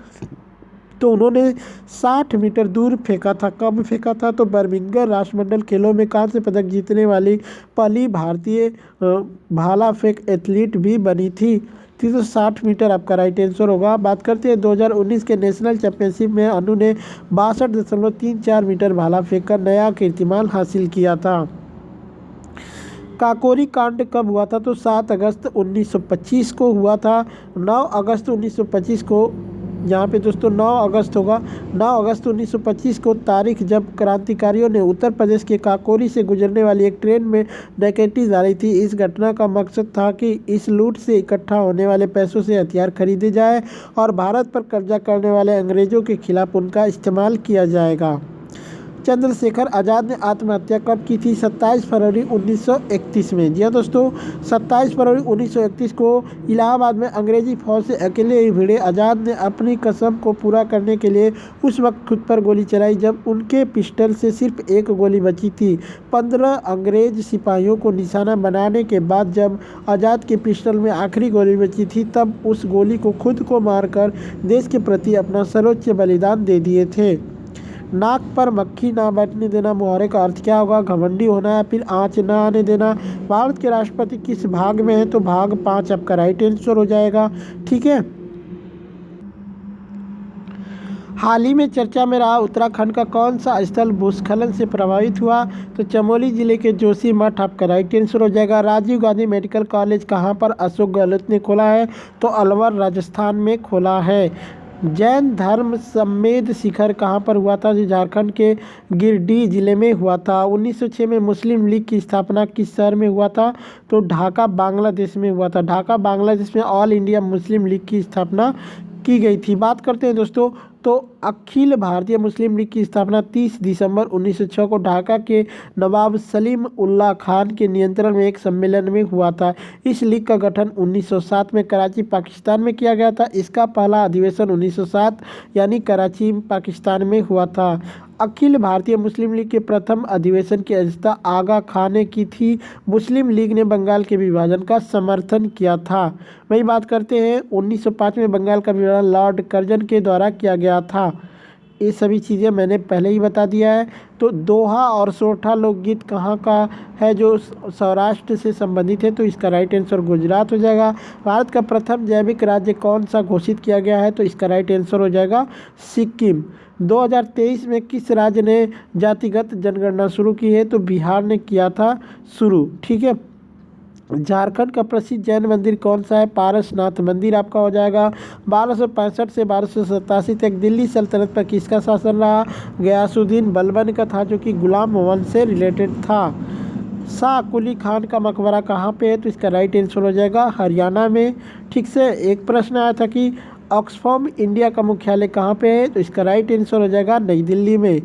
तो उन्होंने 60 मीटर दूर फेंका था। कब फेंका था? तो बर्मिंघम राष्ट्रमंडल खेलों में कांस्य पदक जीतने वाली पहली भारतीय भाला फेंक एथलीट भी बनी थी। 360 मीटर आपका राइट आंसर होगा। बात करते हैं 2019 के नेशनल चैंपियनशिप में अनु ने 62.34 मीटर भाला फेंककर नया कीर्तिमान हासिल किया था। काकोरी कांड कब हुआ था? तो 7 अगस्त 1925 को हुआ था। 9 अगस्त 1925 को, यहाँ पे दोस्तों 9 अगस्त होगा। 9 अगस्त 1925 को तारीख जब क्रांतिकारियों ने उत्तर प्रदेश के काकोरी से गुजरने वाली एक ट्रेन में डकैती डाली थी। इस घटना का मकसद था कि इस लूट से इकट्ठा होने वाले पैसों से हथियार खरीदे जाए और भारत पर कब्जा करने वाले अंग्रेजों के खिलाफ उनका इस्तेमाल किया जाएगा। चंद्रशेखर आज़ाद ने आत्महत्या कब की थी? 27 फरवरी 1931 में। जी हाँ दोस्तों, 27 फरवरी 1931 को इलाहाबाद में अंग्रेजी फौज से अकेले ही भिड़े आज़ाद ने अपनी कसम को पूरा करने के लिए उस वक्त खुद पर गोली चलाई जब उनके पिस्टल से सिर्फ एक गोली बची थी। 15 अंग्रेज सिपाहियों को निशाना बनाने के बाद जब आज़ाद के पिस्टल में आखिरी गोली बची थी तब उस गोली को खुद को मारकर देश के प्रति अपना सर्वोच्च बलिदान दे दिए थे। नाक पर मक्खी ना बैठने देना मुहावरे का अर्थ क्या होगा? घमंडी होना या फिर आँच ना आने देना। भारत के राष्ट्रपति किस भाग में है? तो भाग 5 आपका राइट आंसर हो जाएगा। ठीक है। हाल ही में चर्चा में रहा उत्तराखंड का कौन सा स्थल भूस्खलन से प्रभावित हुआ? तो चमोली जिले के जोशीमठ आपका राइट आंसर हो जाएगा। राजीव गांधी मेडिकल कॉलेज कहाँ पर अशोक गहलोत ने खोला है? तो अलवर राजस्थान में खोला है। जैन धर्म सम्मेद शिखर कहाँ पर हुआ था? जो झारखंड के गिरिडीह जिले में हुआ था। 1906 में मुस्लिम लीग की स्थापना किस शहर में हुआ था? तो ढाका बांग्लादेश में हुआ था। ढाका बांग्लादेश में ऑल इंडिया मुस्लिम लीग की स्थापना की गई थी। बात करते हैं दोस्तों, तो अखिल भारतीय मुस्लिम लीग की स्थापना 30 दिसंबर 1906 को ढाका के नवाब सलीम उल्लाह खान के नियंत्रण में एक सम्मेलन में हुआ था। इस लीग का गठन 1907 में कराची पाकिस्तान में किया गया था। इसका पहला अधिवेशन 1907 यानी कराची पाकिस्तान में हुआ था। अखिल भारतीय मुस्लिम लीग के प्रथम अधिवेशन की अध्यक्षता आगा खान ने की थी। मुस्लिम लीग ने बंगाल के विभाजन का समर्थन किया था। वही बात करते हैं 1905 में बंगाल का विभाजन लॉर्ड कर्जन के द्वारा किया गया था। ये सभी चीज़ें मैंने पहले ही बता दिया है। तो दोहा और सोरठा लोकगीत कहाँ का है? जो सौराष्ट्र से संबंधित है। तो इसका राइट आंसर गुजरात हो जाएगा। भारत का प्रथम जैविक राज्य कौन सा घोषित किया गया है? तो इसका राइट आंसर हो जाएगा सिक्किम। 2023 में किस राज्य ने जातिगत जनगणना शुरू की है? तो बिहार ने किया था शुरू। ठीक है। झारखंड का प्रसिद्ध जैन मंदिर कौन सा है? पारसनाथ मंदिर आपका हो जाएगा। 1265 से 1287 तक दिल्ली सल्तनत पर किसका शासन रहा? गयासुद्दीन बलबन का था, जो कि गुलाम वंश से रिलेटेड था। शाह कुली खान का मकबरा कहाँ पे है? तो इसका राइट आंसर हो जाएगा हरियाणा में। ठीक से एक प्रश्न आया था कि ऑक्सफैम इंडिया का मुख्यालय कहाँ पे है? तो इसका राइट आंसर हो जाएगा नई दिल्ली में।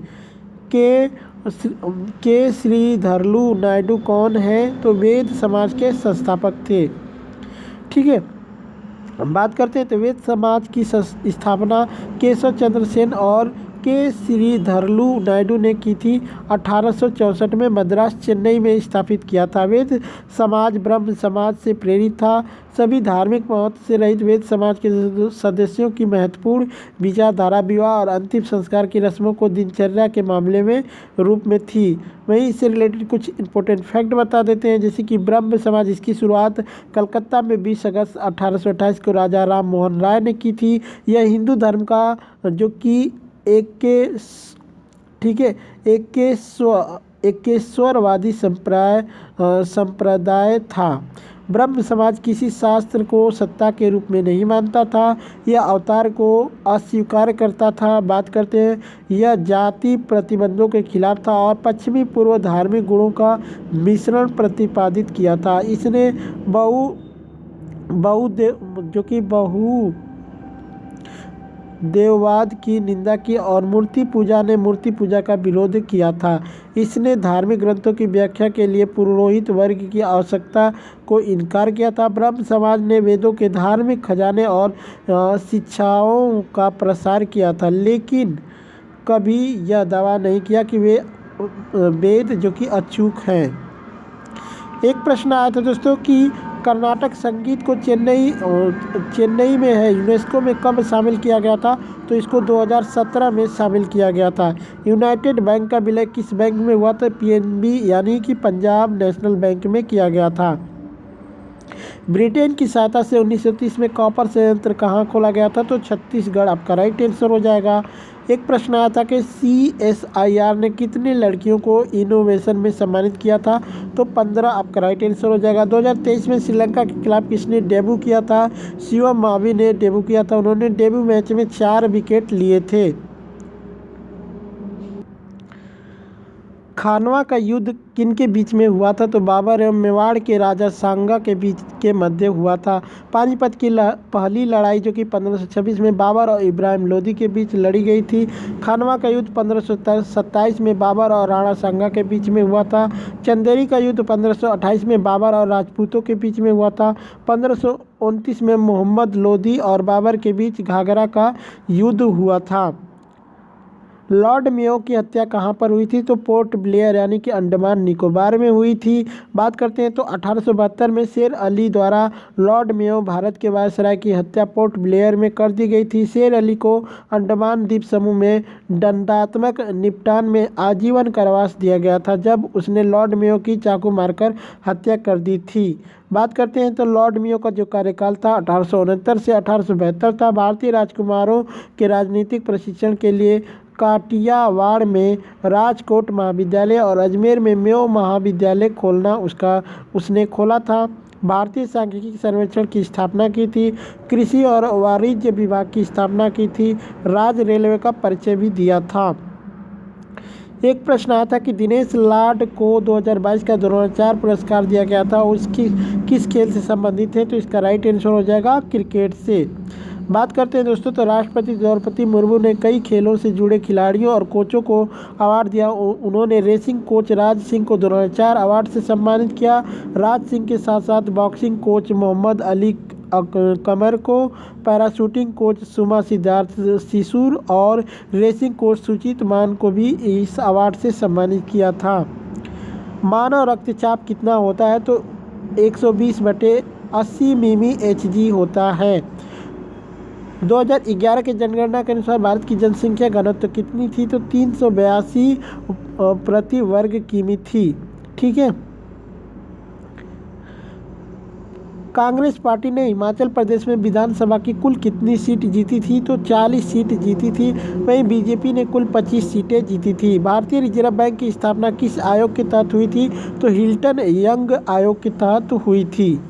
के श्रीधरलू नायडू कौन है? तो वेद समाज के संस्थापक थे। ठीक है। बात करते हैं तो वेद समाज की स्थापना केशव चंद्र सेन और के श्रीधरलू नायडू ने की थी। 1864 में मद्रास चेन्नई में स्थापित किया था। वेद समाज ब्रह्म समाज से प्रेरित था। सभी धार्मिक महत्व से रहित वेद समाज के सदस्यों की महत्वपूर्ण विचारधारा विवाह और अंतिम संस्कार की रस्मों को दिनचर्या के मामले में रूप में थी। वहीं इससे रिलेटेड कुछ इंपॉर्टेंट फैक्ट बता देते हैं, जैसे कि ब्रह्म समाज इसकी शुरुआत कलकत्ता में 20 अगस्त 1828 को राजा राम मोहन राय ने की थी। यह हिंदू धर्म का जो कि एकेश्वरवादी संप्रदाय था। ब्रह्म समाज किसी शास्त्र को सत्ता के रूप में नहीं मानता था। यह अवतार को अस्वीकार करता था। बात करते हैं, यह जाति प्रतिबंधों के खिलाफ था और पश्चिमी पूर्व धार्मिक गुणों का मिश्रण प्रतिपादित किया था। इसने देववाद की निंदा की और मूर्ति पूजा ने मूर्ति पूजा का विरोध किया था। इसने धार्मिक ग्रंथों की व्याख्या के लिए पुरोहित वर्ग की आवश्यकता को इनकार किया था। ब्रह्म समाज ने वेदों के धार्मिक खजाने और शिक्षाओं का प्रसार किया था, लेकिन कभी यह दावा नहीं किया कि वे वेद जो कि अचूक हैं। एक प्रश्न आया था दोस्तों कि कर्नाटक संगीत को चेन्नई में है यूनेस्को में कब शामिल किया गया था, तो इसको 2017 में शामिल किया गया था। यूनाइटेड बैंक का विलय किस बैंक में हुआ था, पीएनबी यानी कि पंजाब नेशनल बैंक में किया गया था। ब्रिटेन की सहायता से 1930 में कॉपर संयंत्र कहाँ खोला गया था, तो छत्तीसगढ़ आपका राइट आंसर हो जाएगा। एक प्रश्न आया था कि CSIR ने कितनी लड़कियों को इनोवेशन में सम्मानित किया था, तो 15 आपका राइट आंसर हो जाएगा। 2023 में श्रीलंका के खिलाफ किसने डेब्यू किया था, शिवम मावी ने डेब्यू किया था। उन्होंने डेब्यू मैच में 4 विकेट लिए थे। खानवा का युद्ध किनके बीच में हुआ था, तो बाबर एवं मेवाड़ के राजा सांगा के बीच के मध्य हुआ था। पानीपत की पहली लड़ाई जो कि 1526 में बाबर और इब्राहिम लोदी के बीच लड़ी गई थी। खानवा का युद्ध 1527 में बाबर और राणा सांगा के बीच में हुआ था। चंदेरी का युद्ध 1528 में बाबर और राजपूतों के बीच में हुआ था। 1529 में मोहम्मद लोदी और बाबर के बीच घाघरा का युद्ध हुआ था। लॉर्ड मेयो की हत्या कहाँ पर हुई थी, तो पोर्ट ब्लेयर यानी कि अंडमान निकोबार में हुई थी। बात करते हैं तो 1872 में शेर अली द्वारा लॉर्ड मेयो भारत के वायसराय की हत्या पोर्ट ब्लेयर में कर दी गई थी। शेर अली को अंडमान द्वीप समूह में दंडात्मक निपटान में आजीवन कारावास दिया गया था, जब उसने लॉर्ड मेयो की चाकू मारकर हत्या कर दी थी। बात करते हैं तो लॉर्ड मेयो का जो कार्यकाल था 1869 से 1872 था। भारतीय राजकुमारों के राजनीतिक प्रशिक्षण के लिए काठियावाड़ में राजकोट महाविद्यालय और अजमेर में मेयो महाविद्यालय उसने खोला था। भारतीय सांख्यिकी सर्वेक्षण की स्थापना की थी। कृषि और वाणिज्य विभाग की स्थापना की थी। राज्य रेलवे का परिचय भी दिया था। एक प्रश्न आया था कि दिनेश लाड को 2022 का द्रोणाचार्य पुरस्कार दिया गया था, उसकी किस खेल से संबंधित है, तो इसका राइट आंसर हो जाएगा क्रिकेट से। बात करते हैं दोस्तों तो राष्ट्रपति द्रौपदी मुर्मू ने कई खेलों से जुड़े खिलाड़ियों और कोचों को अवार्ड दिया। उन्होंने रेसिंग कोच राज सिंह को द्रोणाचार्य अवार्ड से सम्मानित किया। राज सिंह के साथ साथ बॉक्सिंग कोच मोहम्मद अली कमर को, पैराशूटिंग कोच सुमा सिद्धार्थ सिसूर और रेसिंग कोच सुचित मान को भी इस अवार्ड से सम्मानित किया था। मानव रक्तचाप कितना होता है, तो 120/80 मिमी Hg होता है। 2011 के जनगणना के अनुसार भारत की जनसंख्या घनत्व कितनी थी, तो 382 प्रति वर्ग किमी थी। ठीक है। कांग्रेस पार्टी ने हिमाचल प्रदेश में विधानसभा की कुल कितनी सीट जीती थी, तो 40 सीट जीती थी। वहीं बीजेपी ने कुल 25 सीटें जीती थी। भारतीय रिजर्व बैंक की स्थापना किस आयोग के तहत हुई थी, तो हिल्टन यंग आयोग के तहत हुई थी।